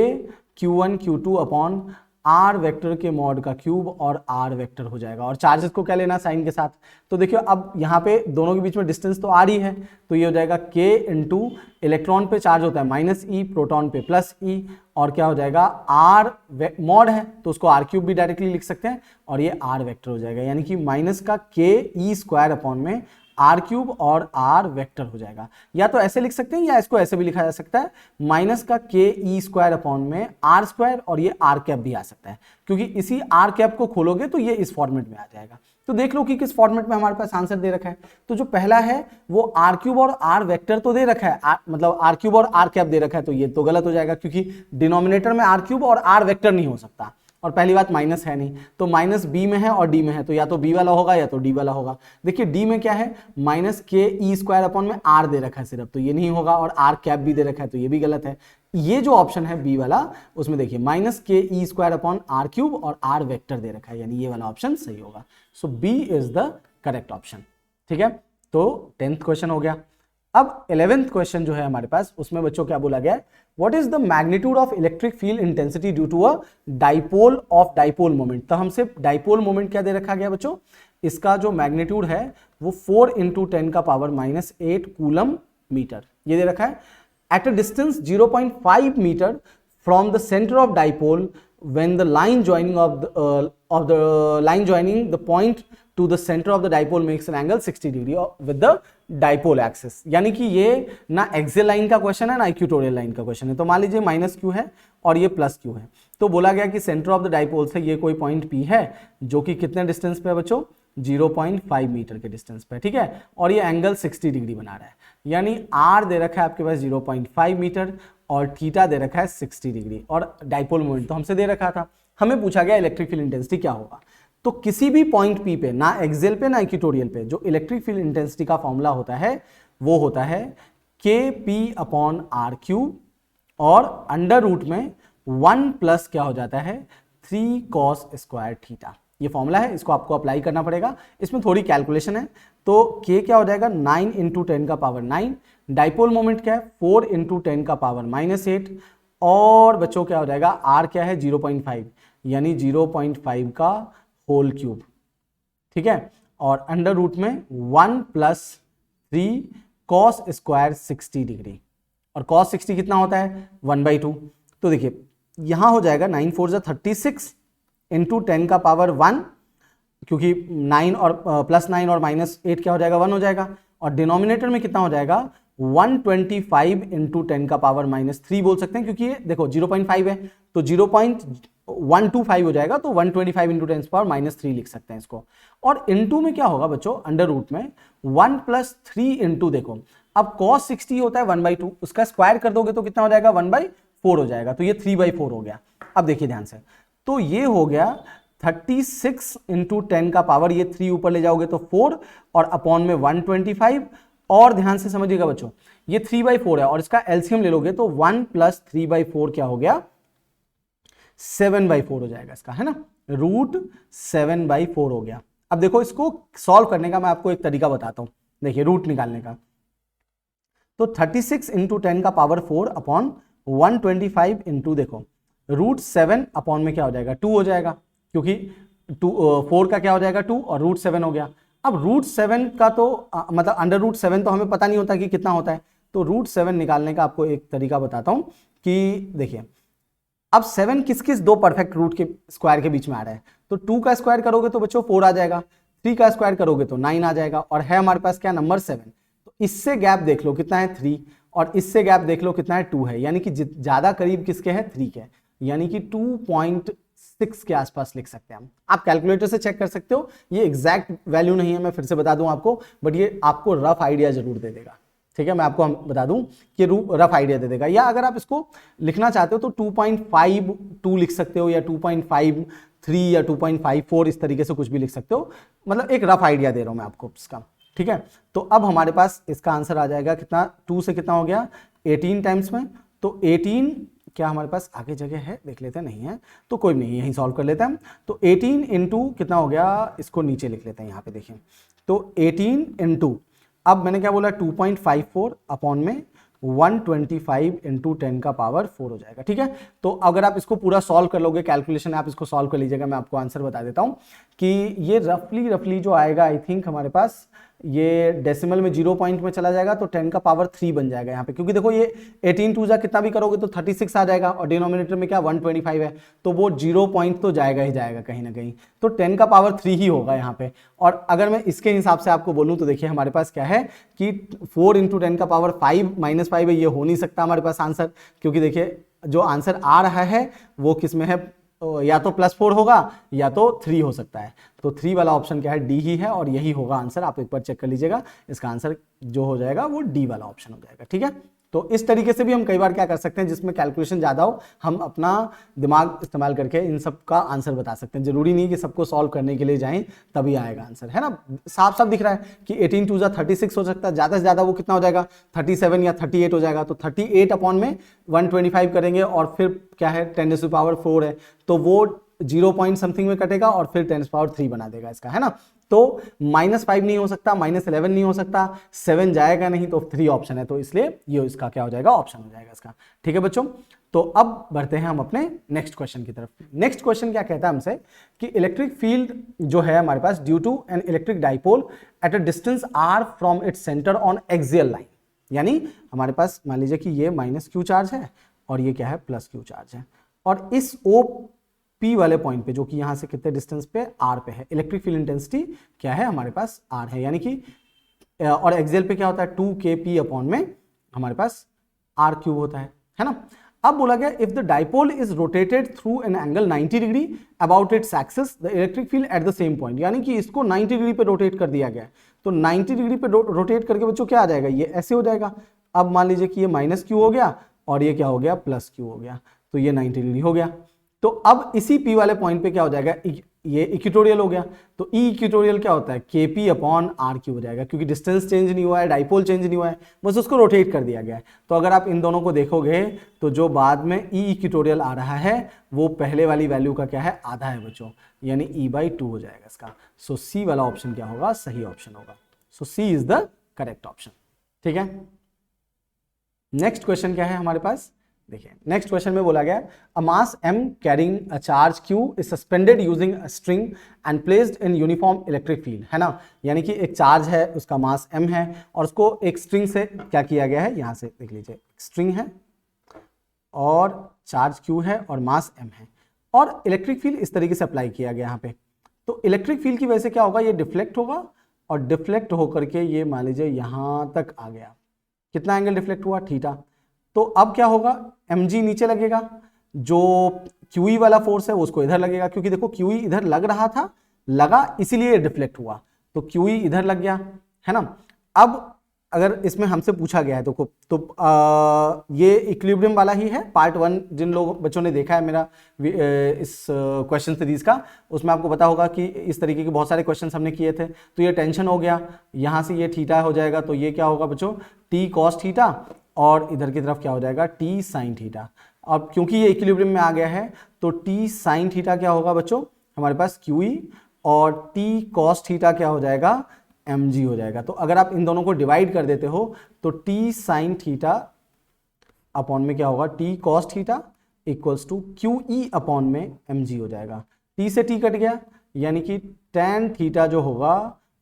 Q1 Q2 upon R vector के मॉड का क्यूब और R वेक्टर हो जाएगा, और चार्जेस को क्या लेना साइन के साथ। तो देखियो अब यहाँ पे दोनों के बीच में डिस्टेंस तो R ही है, तो ये हो जाएगा K इंटू इलेक्ट्रॉन पे चार्ज होता है -E, प्रोटॉन पे +E, और क्या हो जाएगा R मॉड है तो उसको R³ भी डायरेक्टली लिख सकते हैं, और ये R वेक्टर हो जाएगा, यानी कि माइनस का KE² अपॉन में R³ और R वेक्टर हो जाएगा। या तो ऐसे लिख सकते हैं या इसको ऐसे भी लिखा जा सकता है, माइनस का KE² अपॉन में R² और ये R कैप भी आ सकता है, क्योंकि इसी R कैप को खोलोगे तो ये इस फॉर्मेट में आ जाएगा। तो देख लो कि किस फॉर्मेट में हमारे पास आंसर दे रखा है। तो जो पहला है वो R³ और R वेक्टर तो दे रखा है, मतलब R³ और R कैप दे रखा है, तो ये तो गलत हो जाएगा क्योंकि डिनोमिनेटर में R³ और R वेक्टर नहीं हो सकता, और पहली बात माइनस है नहीं, तो माइनस बी में है और डी में है, तो या तो बी वाला होगा या तो डी वाला होगा। देखिए डी में क्या है, -KE² अपॉन में R दे रखा है सिर्फ, तो ये नहीं होगा, और R कैप भी दे रखा है, तो ये भी गलत है। ये जो ऑप्शन है बी वाला, उसमें देखिए -KE² अपॉन R³ और R वेक्टर दे रखा है, यानी ये वाला ऑप्शन सही होगा। So B is the correct option. ठीक है, तो 10th क्वेश्चन हो गया। अब 11th क्वेश्चन जो है हमारे पास, उसमें बच्चों क्या बोला गया है, what is the magnitude of electric field intensity due to a dipole of dipole moment. तो हमसे डाइपोल मोमेंट क्या दे रखा गया बच्चों, इसका जो मैग्नीट्यूड है वो 4 × 10⁻⁸ कूलम मीटर ये दे रखा है, at a distance 0.5 metre from the centre of dipole when the line joining of the line joining the point to the center of the dipole makes an angle 60 degree with the dipole axis। यानी कि ये ना axial line का question है ना equatorial line का question है। तो मान लीजिए -q है और ये +q है, तो बोला गया कि सेंटर ऑफ द डाइपोल से ये कोई पॉइंट P है जो कि कितने डिस्टेंस पे है बच्चों, 0.5 मीटर के डिस्टेंस पे, ठीक है, और ये एंगल 60 डिग्री बना रहा है, यानी आर दे रखा है आपके पास 0.5 मीटर और थीटा दे रखा है 60 डिग्री, और डाइपोल मोमेंट तो हमसे दे रखा था। हमें पूछा गया इलेक्ट्रिक फील्ड इंटेंसिटी क्या होगा। तो किसी भी पॉइंट पी पे, ना एक्सियल पे ना इक्वेटोरियल पे, जो इलेक्ट्रिक फील्ड इंटेंसिटी का फॉर्मूला होता है वो होता है KP/R³ और अंडर रूट में 1 प्लस क्या हो जाता है 3 cos स्क्वायर थीटा। ये फॉर्मूला है, इसको आपको अप्लाई करना पड़ेगा। इसमें थोड़ी कैलकुलेशन है। तो K क्या हो जाएगा 9 × 10⁻⁹, डाइपोल मोमेंट क्या है 4 × 10⁻⁸, और बच्चों क्या हो जाएगा R क्या है 0.5, यानी 0.5 का होल क्यूब, ठीक है, और अंडर रूट में 1 + 3 cos स्क्वायर 60 डिग्री, और cos 60 कितना होता है 1/2। तो देखिए यहां हो जाएगा 9 × 4 = 36 × 10⁻1, क्योंकि 9 और +9 और -8 क्या हो जाएगा 1 हो जाएगा, और डिनोमिनेटर में कितना हो जाएगा 125 × 10⁻³ बोल सकते हैं, क्योंकि ये देखो 0.5 है तो 0.125 हो जाएगा, तो 125 × 10⁻³ लिख सकते हैं इसको। और इनटू में क्या होगा बच्चों अंडर रूट में 1 + 3 × देखो अब cos 60 होता है 1/2, उसका स्क्वायर कर दोगे तो कितना हो जाएगा 1/4 हो जाएगा, तो ये 3/4 हो गया। अब देखिए ध्यान से, तो ये हो गया 36 × 10 का पावर, ये 3 ऊपर ले जाओगे तो 4 और अपॉन में 125, और ध्यान से समझिएगा बच्चों ये 3/4 है और इसका एलसीएम ले लोगे तो 1 + 3/4 क्या हो गया 7/4 हो जाएगा इसका, है ना, √7/4 हो गया। अब देखो इसको सॉल्व करने का मैं आपको एक तरीका बताता हूं, देखिए रूट निकालने का। तो 36 × 10⁻⁴ अपॉन 125 × देखो √7 अपॉन में क्या हो जाएगा 2 हो जाएगा, क्योंकि 4 का क्या हो जाएगा 2 और √7 हो गया। अब √7 का तो मतलब अंडर √7 तो हमें पता नहीं होता कि कितना होता है, तो √7 निकालने का आपको एक तरीका बताता हूं कि देखिए अब 7 किस किस दो परफेक्ट रूट के स्क्वायर के बीच में आ रहा है, तो 2 का स्क्वायर करोगे तो बच्चों 4 आ जाएगा, 3 का स्क्वायर करोगे तो 9 आ जाएगा, और है हमारे पास क्या नंबर 7। तो इससे गैप देख लो कितना है 3, और इससे गैप देख लो कितना है 2 है, यानी कि ज्यादा करीब किसके है 3 के, यानी कि 2.6 के आसपास लिख सकते हैं हम। आप कैलकुलेटर से चेक कर सकते हो, ये एग्जैक्ट वैल्यू नहीं है, मैं फिर से बता दूं आपको, बट ये आपको रफ आइडिया जरूर दे देगा, ठीक है, मैं आपको बता दूं कि रफ आइडिया दे देगा। या अगर आप इसको लिखना चाहते हो तो 2.52 लिख सकते हो, या 2.53 या 2.54 इस तरीके से कुछ भी लिख सकते हो, मतलब एक रफ आइडिया दे रहा हूं मैं आपको इसका, ठीक है। तो अब हमारे पास इसका आंसर आ जाएगा कितना, 2 से कितना हो गया 18 टाइम्स में, तो 18 क्या हमारे पास आगे जगह है देख लेते हैं, नहीं है तो कोई नहीं, यहीं सॉल्व कर लेते हैं हम। तो 18 × कितना हो गया, इसको नीचे लिख लेते हैं यहाँ पे देखिए, तो 18 × अब मैंने क्या बोला 2.54 अपॉन में 125 × 10⁻⁴ हो जाएगा, ठीक है। तो अगर आप इसको पूरा सॉल्व कर लोगे, कैलकुलेशन आप इसको सॉल्व कर लीजिएगा, मैं आपको आंसर बता देता हूं कि ये रफली जो आएगा आई थिंक हमारे पास ये डेसिमल में 0 पॉइंट में चला जाएगा तो 10⁻³ बन जाएगा यहाँ पे, क्योंकि देखो ये 18 2 कितना भी करोगे तो 36 आ जाएगा, और डिनोमिनेटर में क्या 125 है, तो वो 0 पॉइंट तो जाएगा ही जाएगा कहीं ना कहीं, तो 10⁻³ ही होगा यहाँ पे। और अगर मैं इसके हिसाब से आपको बोलूँ तो देखिए हमारे पास क्या है कि 4 × 10⁻5 -5 है, ये हो नहीं सकता हमारे पास आंसर, क्योंकि देखिए जो आंसर आ रहा है वो किस में है, या तो +4 होगा या तो 3 हो सकता है, तो 3 वाला ऑप्शन क्या है डी ही है, और यही होगा आंसर। आप एक बार चेक कर लीजिएगा, इसका आंसर जो हो जाएगा वो डी वाला ऑप्शन हो जाएगा, ठीक है। तो इस तरीके से भी हम कई बार क्या कर सकते हैं, जिसमें कैलकुलेशन ज्यादा हो, हम अपना दिमाग इस्तेमाल करके इन सब का आंसर बता सकते हैं। जरूरी नहीं कि सबको सॉल्व करने के लिए जाएं तभी आएगा आंसर, है ना, साफ साफ दिख रहा है कि 18 2 36 हो सकता है, ज्यादा से ज्यादा वो कितना हो जाएगा 37 या 38 हो जाएगा, तो 38 अपॉन में 125 करेंगे, और फिर क्या है 10⁻⁴ है, तो वो 0 पॉइंट समथिंग में कटेगा और फिर 10⁻³ बना देगा इसका, है ना। तो -5 नहीं हो सकता, -11 नहीं हो सकता, 7 जाएगा नहीं, तो 3 ऑप्शन है, तो इसलिए ये इसका क्या हो जाएगा ऑप्शन हो जाएगा इसका, ठीक है बच्चों। तो अब बढ़ते हैं हम अपने नेक्स्ट क्वेश्चन की तरफ। नेक्स्ट क्वेश्चन क्या कहता है हमसे कि इलेक्ट्रिक फील्ड जो है हमारे पास due to an electric dipole at a distance r from its centre on axial line, यानी हमारे पास मान लीजिए कि ये -q चार्ज है और ये क्या है +q चार्ज है, और इस O P वाले पॉइंट पे जो कि यहां से कितने डिस्टेंस पे r पे है, इलेक्ट्रिक फील्ड इंटेंसिटी क्या है हमारे पास r है, यानी कि और एक्सियल पे क्या होता है 2kp अपॉन में हमारे पास r³ होता है ना। अब बोला गया if the dipole is rotated through an angle 90 degree about its axis the electric field at the same point, यानी कि इसको 90 डिग्री पे रोटेट कर दिया गया है, तो 90 डिग्री पे रोटेट करके बच्चों क्या आ जाएगा, ये ऐसे हो जाएगा। अब मान लीजिए कि ये माइनस क्यू हो गया और ये क्या हो गया, प्लस क्यू हो गया, तो ये 90 डिग्री हो गया। तो अब इसी पी वाले पॉइंट पे क्या हो जाएगा, ये इक्वेटोरियल हो गया, तो ई इक्वेटोरियल क्या होता है, के पी अपॉन आर क्यू हो जाएगा, क्योंकि डिस्टेंस चेंज नहीं हुआ है, डाइपोल चेंज नहीं हुआ है, बस उसको रोटेट कर दिया गया है। तो अगर आप इन दोनों को देखोगे तो जो बाद में ई इक्वेटोरियल आ रहा है वो पहले वाली वैल्यू का क्या है, आधा है बच्चों, यानी E/2 हो जाएगा इसका। सो सी वाला ऑप्शन क्या होगा, सही ऑप्शन होगा। सो सी इज द करेक्ट ऑप्शन। ठीक है, नेक्स्ट क्वेश्चन क्या है हमारे पास, देखिए नेक्स्ट क्वेश्चन में बोला गया अ मास m carrying a charge q is suspended using a string and placed in uniform electric field, है ना, यानी कि एक चार्ज है, उसका मास m है और उसको एक स्ट्रिंग से क्या किया गया है, यहां से देख लीजिए, स्ट्रिंग है और चार्ज q है और मास m है और इलेक्ट्रिक फील्ड इस तरीके से अप्लाई किया गया यहाँ पे। तो इलेक्ट्रिक फील्ड की वजह से क्या होगा, ये डिफ्लेक्ट होगा और डिफ्लेक्ट होकर के ये मान लीजिए यहां तक आ गया, कितना एंगल डिफ्लेक्ट हुआ, थीटा। तो अब क्या होगा, mg नीचे लगेगा, जो QE वाला फोर्स है उसको इधर लगेगा, क्योंकि देखो QE इधर लग रहा था, लगा इसीलिए डिफ्लेक्ट हुआ, तो QE इधर लग गया, है ना। अब अगर इसमें हमसे पूछा गया है तो ये इक्विलिब्रियम वाला ही है, पार्ट 1 जिन लोग बच्चों ने देखा है मेरा इस क्वेश्चन सीरीज का, उसमें आपको पता होगा कि इस तरीके के बहुत सारे क्वेश्चन हमने किए थे। तो ये टेंशन हो गया, यहाँ से ये थीटा हो जाएगा, तो ये क्या होगा बच्चों, t cos थीटा और इधर की तरफ क्या हो जाएगा, t sin थीटा। अब क्योंकि ये इक्विलिब्रियम में आ गया है तो t sin थीटा क्या होगा बच्चों, हमारे पास QE और t cos थीटा क्या हो जाएगा, mg हो जाएगा। तो अगर आप इन दोनों को डिवाइड कर देते हो तो t sin थीटा अपॉन में क्या होगा, t cos theta equals to QE upon में mg हो जाएगा। t से t कट गया, यानी कि tan थीटा जो होगा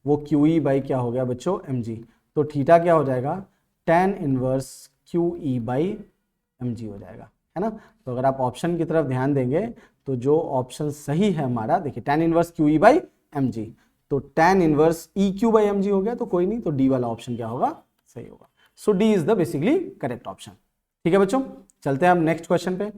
वो QE बाई क्या हो गया बच्चों, mg। तो थीटा क्या हो जाएगा, tan inverse QE by mg हो जाएगा, है ना। तो अगर आप ऑप्शन की तरफ ध्यान देंगे तो जो ऑप्शन सही है हमारा, देखिए tan inverse QE by mg, तो tan inverse EQ by mg हो गया, तो कोई नहीं, तो डी वाला ऑप्शन क्या होगा, सही होगा। So D is the basically correct option. ठीक है बच्चों, चलते हैं हम नेक्स्ट क्वेश्चन पे।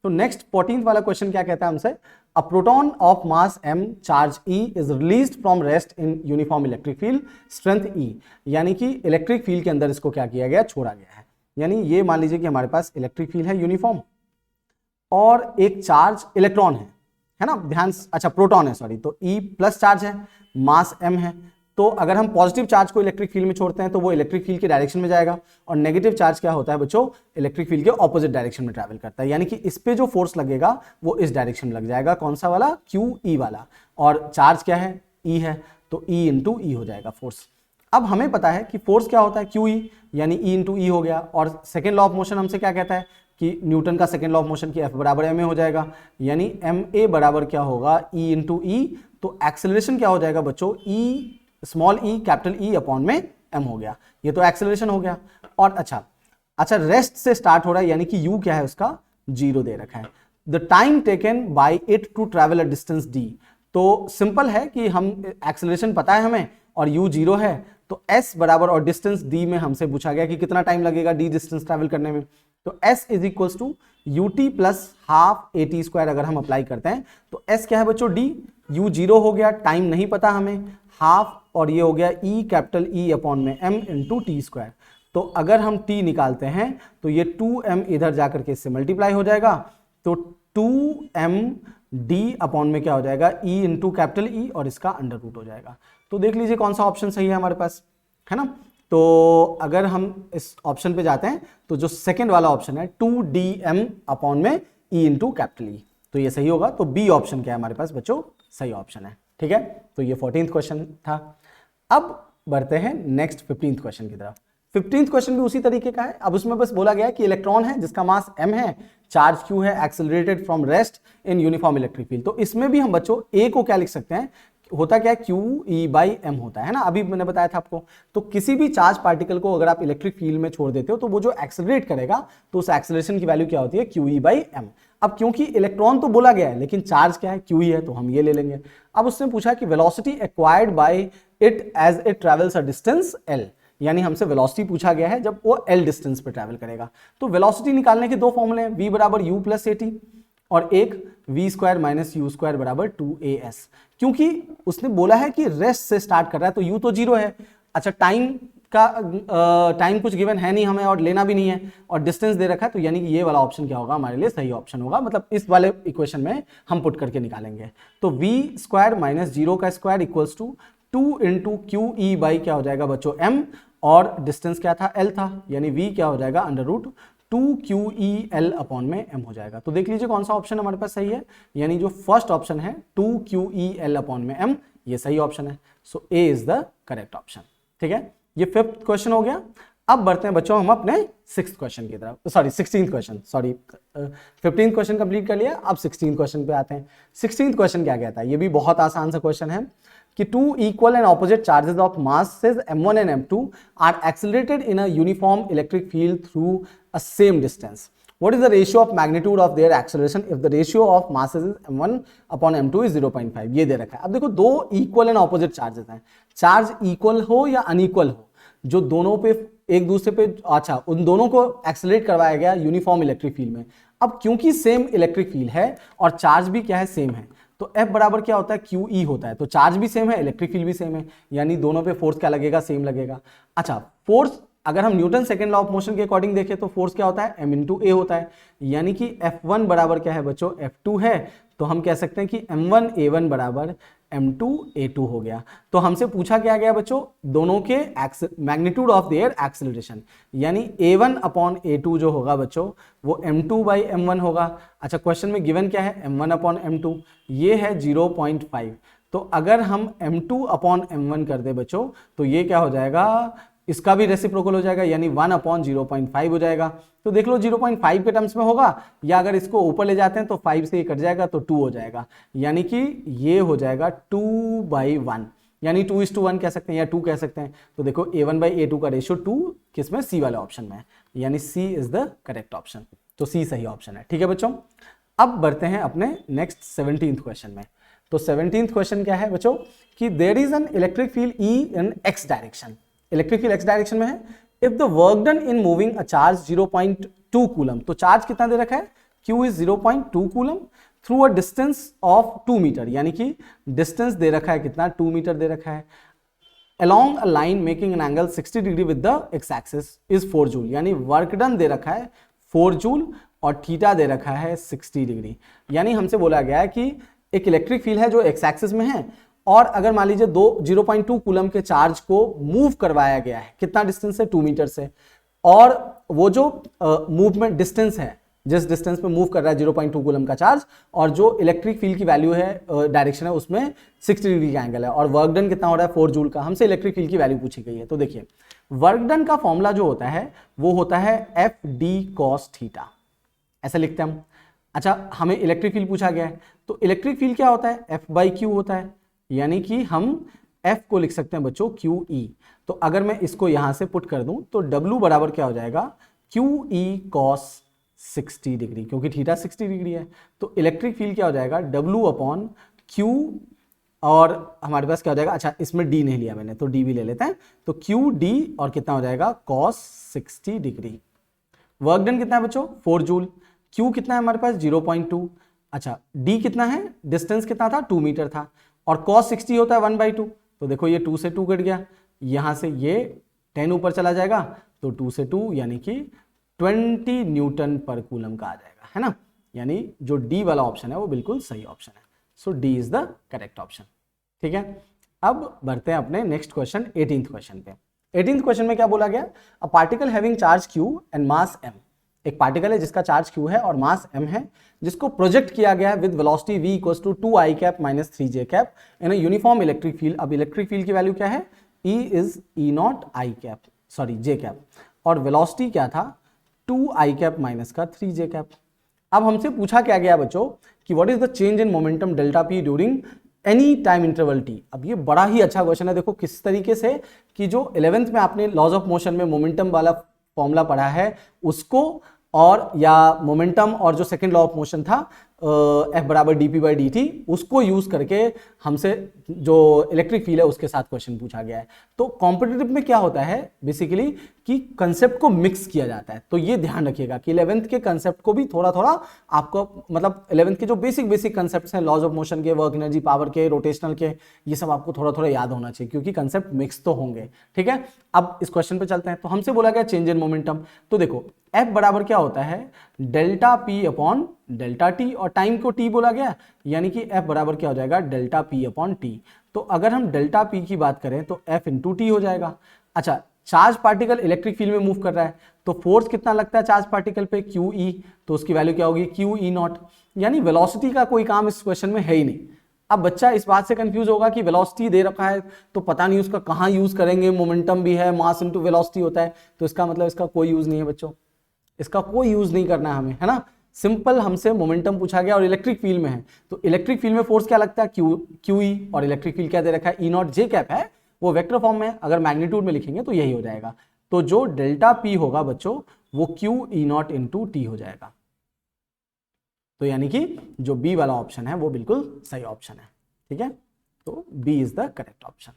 तो नेक्स्ट 14th वाला क्वेश्चन क्या कहता है हमसे, a proton of mass m charge E is released from rest in uniform electric field strength E, यानी कि इलेक्ट्रिक फील्ड के अंदर इसको क्या किया गया, छोड़ा गया है। यानी ये मान लीजिए कि हमारे पास इलेक्ट्रिक फील्ड है यूनिफॉर्म और एक चार्ज इलेक्ट्रॉन है ना, ध्यान, अच्छा प्रोटॉन है सॉरी, तो E प्लस चार्ज है, मास m है। तो अगर हम पॉजिटिव चार्ज को इलेक्ट्रिक फील्ड में छोड़ते हैं तो वो इलेक्ट्रिक फील्ड के डायरेक्शन में जाएगा, और नेगेटिव चार्ज क्या होता है बच्चों, इलेक्ट्रिक फील्ड के ऑपोजिट डायरेक्शन में ट्रैवल करता है, यानी कि इस पे जो फोर्स लगेगा वो इस डायरेक्शन में लग जाएगा, कौन सा वाला, QE वाला, और चार्ज क्या है, E है, तो E इंटू E हो जाएगा फोर्स। अब हमें पता है कि फोर्स क्या होता है, QE, यानी E इंटू E हो गया, और सेकेंड लॉ ऑफ मोशन हमसे क्या कहता है कि न्यूटन का सेकेंड लॉ ऑफ मोशन की F बराबर ma हो जाएगा, यानी ma बराबर क्या होगा, E इंटू E। तो एक्सेलरेशन क्या हो जाएगा बच्चों, E small e capital E upon में m हो गया, ये तो एक्सेलरेशन हो गया। और अच्छा रेस्ट से स्टार्ट हो रहा है, यानी कि u क्या है उसका, 0 दे रखा है। The time taken by it to travel a distance d, तो सिंपल है कि हम एक्सेलरेशन पता है हमें और u 0 है, तो s बराबर, और डिस्टेंस d में हमसे पूछा गया कि कितना टाइम लगेगा d डिस्टेंस ट्रैवल करने में, तो s is equals to ut plus half at square अगर हम अप्लाई करते हैं तो s क्या है बच्चों, d, u 0 हो गया, टाइम नहीं पता हमें, हाफ, और ये हो गया E कैपिटल E अपॉन में m इंटू टी स्क्वायर। तो अगर हम t निकालते हैं तो ये 2m इधर जाकर के इससे मल्टीप्लाई हो जाएगा, तो 2m d अपॉन में क्या हो जाएगा, E इंटू कैपिटल E, और इसका अंडर रूट हो जाएगा। तो देख लीजिए कौन सा ऑप्शन सही है हमारे पास, है ना। तो अगर हम इस ऑप्शन पे जाते हैं तो जो सेकेंड वाला ऑप्शन है 2dm अपॉन में E इंटू कैपिटल E, तो ये सही होगा। तो बी ऑप्शन क्या है हमारे पास बच्चों, सही ऑप्शन है। ठीक है, तो ये 14th क्वेश्चन था। अब बढ़ते हैं नेक्स्ट 15th क्वेश्चन की तरफ। 15th क्वेश्चन भी उसी तरीके का है। अब उसमें बस बोला गया है कि इलेक्ट्रॉन है जिसका मास m है, चार्ज q है, accelerated from rest in uniform electric field. तो इसमें भी हम बच्चों a को क्या लिख सकते हैं, होता क्या है, QE बाई m होता है ना, अभी मैंने बताया था आपको। तो किसी भी चार्ज पार्टिकल को अगर आप इलेक्ट्रिक फील्ड में छोड़ देते हो तो वो जो एक्सेलरेट करेगा तो उस एक्सेलरेशन की वैल्यू क्या होती है, QE बाई m। अब क्योंकि इलेक्ट्रॉन तो बोला गया है लेकिन चार्ज क्या है, QE है, तो हम ये ले लेंगे। अब उसने पूछा कि velocity acquired by it as it travels a distance L, यानी हमसे वेलोसिटी पूछा गया है जब वो l डिस्टेंस पे ट्रैवल करेगा। तो वेलोसिटी निकालने के दो फॉर्मूले हैं, v बराबर u प्लस at और एक v square minus you square बराबर 2as। क्योंकि उसने बोला है कि रेस्ट से स्टार्ट कर रहा है तो u तो 0 है। अच्छा, टाइम कुछ गिवन है नहीं हमें और लेना भी नहीं है, और डिस्टेंस दे रखा है, तो यानी कि ये वाला ऑप्शन क्या होगा हमारे लिए सही ऑप्शन होगा, मतलब इस वाले इक्वेशन में हम पुट करके निकालेंगे। तो v स्क्वायर माइनस 0 का square equals to 2 into q e by क्या हो जाएगा बच्चों m, और डिस्टेंस क्या था l था, यानी v क्या हो जाएगा अंडर रूट 2QEL अपॉन में m हो जाएगा। तो देख लीजिए कौन सा ऑप्शन हमारे पास सही है, यानी जो फर्स्ट ऑप्शन है 2QEL अपॉन में m, ये सही ऑप्शन है। सो A is the correct option. ठीक है, ये 5th क्वेश्चन हो गया। अब बढ़ते हैं बच्चों हम अपने 6th क्वेश्चन की तरफ, sorry 16th question, sorry 15th question complete कर लिया, अब 16th क्वेश्चन पे आते हैं। 16th क्वेश्चन क्या कहता है, ये भी बहुत आसान सा क्वेश्चन है कि two equal and opposite charges of masses m1 and m2 are accelerated in a uniform electric field through a same distance. What is the ratio of magnitude of their acceleration if the ratio of masses is m1 upon m2 is 0.5? ये दे रखा है। अब देखो दो equal and opposite charges हैं, charge equal हो या unequal हो, जो दोनों पे एक दूसरे पे, अच्छा उन दोनों को एक्सेलरेट करवाया गया यूनिफॉर्म इलेक्ट्रिक फील्ड में। अब क्योंकि सेम इलेक्ट्रिक फील्ड है और चार्ज भी क्या है सेम है, तो F बराबर क्या होता है QE होता है, तो चार्ज भी सेम है इलेक्ट्रिक फील्ड भी सेम है, यानी दोनों पे फोर्स क्या लगेगा सेम लगेगा। अच्छा, फोर्स अगर हम Newton second law of motion के अकॉर्डिंग देखें तो फोर्स क्या होता है m इंटू ए होता है, यानी कि F1 बराबर क्या है बच्चों F2 है, तो हम कह सकते हैं कि m1 a1 बराबर m2 a2 हो गया। तो हमसे पूछा क्या गया बच्चों, दोनों के मैग्नीट्यूड ऑफ देयर एक्सेलरेशन, यानी a1 अपॉन a2 जो होगा बच्चों वो m2 बाई m1 होगा। अच्छा, क्वेश्चन में गिवन क्या है m1 अपॉन m2, ये है 0.5, तो अगर हम m2 अपॉन m1 कर दे बच्चों तो ये क्या हो जाएगा, इसका भी रेसिप्रोकल हो जाएगा, यानी 1 अपॉन 0.5 हो जाएगा। तो देख लो 0.5 के टर्म्स में होगा, या अगर इसको ऊपर ले जाते हैं तो 5 से ये कट जाएगा तो 2 हो जाएगा, यानी कि ये हो जाएगा 2/1, यानी 2:1 कह सकते हैं या 2 कह सकते हैं। तो देखो a1/a2 का रेशियो 2 किस में, सी वाले ऑप्शन में है, यानी सी इज द करेक्ट ऑप्शन। तो सी सही ऑप्शन है। ठीक है बच्चों, अब बढ़ते हैं अपने नेक्स्ट 17th क्वेश्चन में। तो 17th क्वेश्चन क्या है बच्चों कि there is an electric field E in x direction, electric field x direction में है। If the work done in moving a charge 0.2 coulomb, तो चार्ज कितना दे रखा है, Q is 0.2 coulomb through a distance of 2 metre, यानी कि distance दे रखा है कितना, 2 मीटर दे रखा है, along a line making an angle 60 degree with the x axis is 4 joule, यानी वर्क डन दे रखा है 4 जूल और थीटा दे रखा है 60 डिग्री। यानी हमसे बोला गया है कि एक इलेक्ट्रिक फील्ड है जो एक्स एक्सिस में है, और अगर मान लीजिए 0.2 कूलम के चार्ज को मूव करवाया गया है, कितना डिस्टेंस से, 2 मीटर से, और वो जो मूवमेंट डिस्टेंस है, जिस डिस्टेंस पे मूव कर रहा है 0.2 कूलम का चार्ज, और जो इलेक्ट्रिक फील्ड की वैल्यू है, डायरेक्शन है, उसमें 60 डिग्री का एंगल है, और वर्क डन कितना हो रहा है 4 जूल का, हमसे इलेक्ट्रिक फील्ड की वैल्यू पूछी गई है। तो देखिए वर्क डन का फॉर्मूला जो होता है वो होता है FD cos थीटा, ऐसा लिखते हैं हम। अच्छा, हमें इलेक्ट्रिक फील्ड पूछा गया है, तो इलेक्ट्रिक फील्ड क्या होता है, F/Q होता है, यानी कि हम F को लिख सकते हैं बच्चों QE। तो अगर मैं इसको यहां से पुट कर दूं तो W बराबर क्या हो जाएगा, QE cos 60 डिग्री, क्योंकि थीटा 60 डिग्री है। तो इलेक्ट्रिक फील्ड क्या हो जाएगा, W अपॉन Q, और हमारे पास क्या हो जाएगा, अच्छा इसमें D नहीं लिया मैंने तो D भी ले लेते हैं, तो QD और कितना हो जाएगा cos 60 डिग्री। वर्क डन कितना है बच्चों, 4 जूल, Q कितना है हमारे पास 0.2, अच्छा D कितना है, डिस्टेंस कितना था, 2 मीटर था, और cos 60 होता है 1/2, तो देखो ये 2 से 2 कट गया, यहां से ये 10 ऊपर चला जाएगा, तो 2 से 2 यानी कि 20 न्यूटन पर कूलम का आ जाएगा, है ना, यानी जो D वाला ऑप्शन है वो बिल्कुल सही ऑप्शन है। सो D is the correct option. ठीक है, अब बढ़ते हैं अपने नेक्स्ट क्वेश्चन 18th क्वेश्चन पे। 18th क्वेश्चन में क्या बोला गया, a particle having charge Q and mass m, एक पार्टिकल है जिसका चार्ज Q है और मास m है, जिसको प्रोजेक्ट किया गया है with velocity v equals to 2i cap minus 3j cap in a uniform electric field. अब इलेक्ट्रिक फील्ड की वैल्यू क्या है, E is E0 i cap, sorry j cap, और वेलोसिटी क्या था 2i कैप माइनस का 3j कैप। अब हमसे पूछा क्या गया बच्चों कि what is the change in momentum delta p during any time interval t। अब ये बड़ा ही अच्छा क्वेश्चन है, देखो किस तरीके से कि जो 11th में आपने लॉज ऑफ मोशन में मोमेंटम वाला फॉर्मूला पढ़ा है उसको और या मोमेंटम और जो सेकंड लॉ ऑफ मोशन था F बराबर dp/dt, उसको यूज करके हमसे जो इलेक्ट्रिक फील्ड है उसके साथ क्वेश्चन पूछा गया है। तो कॉम्पिटिटिव में क्या होता है बेसिकली कि कंसेप्ट को मिक्स किया जाता है। तो ये ध्यान रखिएगा कि 11th के कंसेप्ट को भी थोड़ा थोड़ा आपको, मतलब 11th के जो बेसिक कंसेप्ट हैं, लॉज ऑफ मोशन के, वर्क एनर्जी, पावर के, रोटेशनल के, ये सब आपको थोड़ा थोड़ा याद होना चाहिए क्योंकि कंसेप्ट मिक्स तो होंगे। ठीक है, अब इस क्वेश्चन पे चलते हैं। तो हमसे बोला गया चेंज इन मोमेंटम। तो देखो F बराबर क्या होता है delta P upon delta T, और टाइम को T बोला गया, यानी कि F बराबर क्या हो जाएगा डेल्टा P अपॉन T। तो अगर हम डेल्टा P की बात करें तो F इंटू T हो जाएगा। अच्छा, चार्ज पार्टिकल इलेक्ट्रिक फील्ड में मूव कर रहा है तो फोर्स कितना लगता है चार्ज पार्टिकल पे, QE, तो उसकी वैल्यू क्या होगी QE0, यानी वेलोसिटी का कोई काम इस क्वेश्चन में है ही नहीं। अब बच्चा इस बात से कंफ्यूज होगा कि वेलोसिटी दे रखा है तो पता नहीं उसका कहां यूज करेंगे, मोमेंटम भी है, मास इनटू वेलोसिटी होता है, तो इसका मतलब इसका कोई यूज नहीं है बच्चों, इसका कोई यूज नहीं करना है हमें, है ना। सिंपल हमसे मोमेंटम पूछा गया और इलेक्ट्रिक फील्ड में है, तो इलेक्ट्रिक फील्ड में फोर्स क्या लगता है QE, और इलेक्ट्रिक फील्ड क्या दे रखा है E0 J कैप है, वो वेक्टर फॉर्म में, अगर मैग्नीट्यूड में लिखेंगे तो यही हो जाएगा। तो जो डेल्टा P होगा बच्चों वो QE0 इंटू T हो जाएगा। तो यानी कि जो बी वाला ऑप्शन है वो बिल्कुल सही ऑप्शन है। ठीक है, तो B is the correct option.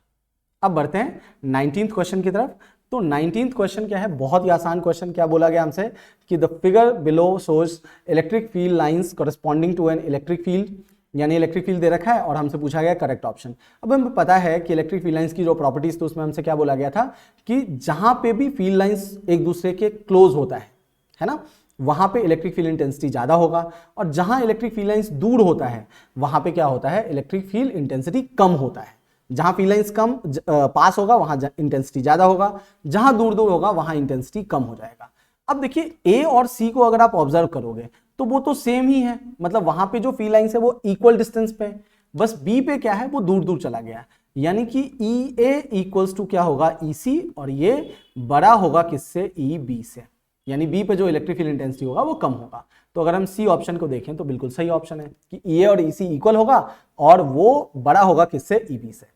अब बढ़ते हैं 19th क्वेश्चन की तरफ। तो 19th क्वेश्चन क्या है, बहुत ही आसान क्वेश्चन। क्या बोला गया हमसे कि the figure below shows electric field lines corresponding to an electric field, यानी इलेक्ट्रिक फील्ड दे रखा है और हमसे पूछा गया करेक्ट ऑप्शन। अब हमें पता है कि इलेक्ट्रिक फील्ड लाइंस की जो प्रॉपर्टीज, तो उसमें हमसे क्या बोला गया था कि जहां पे भी फील्ड लाइंस एक दूसरे के क्लोज होता है ना, वहां पे इलेक्ट्रिक फील्ड इंटेंसिटी ज्यादा होगा, और जहां इलेक्ट्रिक फील्ड लाइंस दूर होता है वहां पे क्या होता है, इलेक्ट्रिक फील्ड इंटेंसिटी कम होता है। जहां फील्ड लाइंस कम पास होगा वहां इंटेंसिटी ज्यादा होगा, जहां दूर दूर होगा वहां इंटेंसिटी कम हो जाएगा। अब देखिए ए और सी को अगर आप ऑब्जर्व करोगे तो वो तो सेम ही है, मतलब वहां पे जो फील्ड लाइंस है वो इक्वल डिस्टेंस पे, बस बी पे क्या है वो दूर दूर चला गया, यानी कि ई ए इक्वल्स टू क्या होगा ई सी, और ये बड़ा होगा किससे, ई बी से, यानी बी पे जो इलेक्ट्रिक फील्ड इंटेंसिटी होगा वो कम होगा। तो अगर हम सी ऑप्शन को देखें तो बिल्कुल सही ऑप्शन है कि ई ए और ई सी इक्वल होगा और वो बड़ा होगा किससे, ई बी से।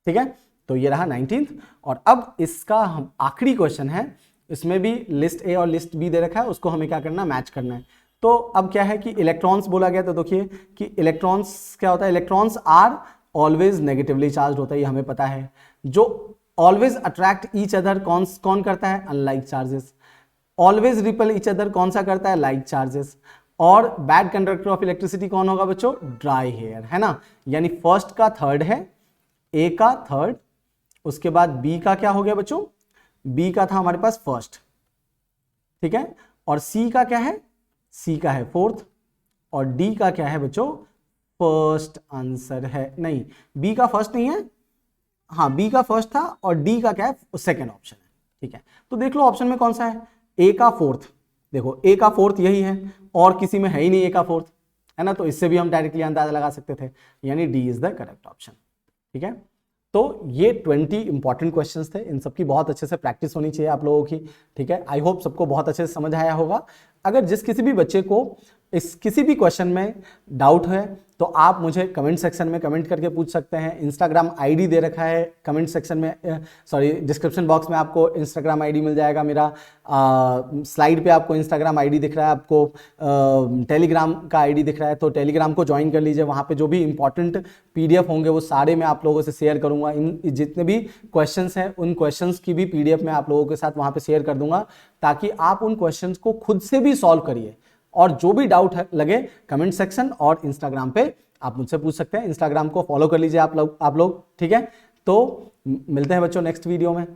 ठीक है, तो ये रहा 19th। और अब इसका हम आखिरी क्वेश्चन है, इसमें भी लिस्ट ए और लिस्ट बी दे रखा है, उसको हमें क्या करना है, मैच करना है। तो अब क्या है कि इलेक्ट्रॉन्स बोला गया, तो देखिए कि इलेक्ट्रॉन्स क्या होता है, electrons are always negatively charge होता है, ये हमें पता है। जो ऑलवेज अट्रैक्ट ईच अदर कौन करता है, unlike charges. Always ripple each other कौन सा करता है, लाइक चार्जेस। और बैड कंडक्टर ऑफ इलेक्ट्रिसिटी कौन होगा बच्चों, ड्राई हेयर, है ना। यानी फर्स्ट का थर्ड है, ए का थर्ड, उसके बाद बी का क्या हो गया बच्चों, बी का था हमारे पास फर्स्ट, ठीक है, और सी का क्या है, सी का है फोर्थ, और डी का क्या है बच्चों, फर्स्ट आंसर है, नहीं बी का फर्स्ट नहीं है, हाँ बी का फर्स्ट था और डी का क्या है, सेकेंड ऑप्शन है। ठीक है, तो देख लो ऑप्शन में कौन सा है, ए का फोर्थ, देखो ए का फोर्थ यही है और किसी में है ही नहीं ए का फोर्थ, है ना, तो इससे भी हम डायरेक्टली अंदाजा लगा सकते थे, यानी D is the correct option. ठीक है, तो ये 20 इंपॉर्टेंट क्वेश्चंस थे, इन सबकी बहुत अच्छे से प्रैक्टिस होनी चाहिए आप लोगों की। ठीक है, आई होप सबको बहुत अच्छे से समझ आया होगा। अगर जिस किसी भी बच्चे को इस किसी भी क्वेश्चन में डाउट है तो आप मुझे कमेंट सेक्शन में कमेंट करके पूछ सकते हैं। इंस्टाग्राम आईडी दे रखा है कमेंट सेक्शन में, सॉरी डिस्क्रिप्शन बॉक्स में आपको इंस्टाग्राम आईडी मिल जाएगा मेरा। स्लाइड पे आपको इंस्टाग्राम आईडी दिख रहा है, आपको टेलीग्राम का आईडी दिख रहा है, तो टेलीग्राम को ज्वाइन कर लीजिए। वहाँ पे जो भी इंपॉर्टेंट पीडीएफ होंगे वो सारे मैं आप लोगों से शेयर करूँगा। इन जितने भी क्वेश्चंस हैं उन क्वेश्चंस की भी पीडीएफ मैं आप लोगों के साथ वहाँ पे शेयर कर दूंगा, ताकि आप उन क्वेश्चंस को खुद से भी सॉल्व करिए। और जो भी डाउट लगे कमेंट सेक्शन और इंस्टाग्राम पे आप मुझसे पूछ सकते हैं। इंस्टाग्राम को फॉलो कर लीजिए आप लोग। ठीक है, तो मिलते हैं बच्चों नेक्स्ट वीडियो में।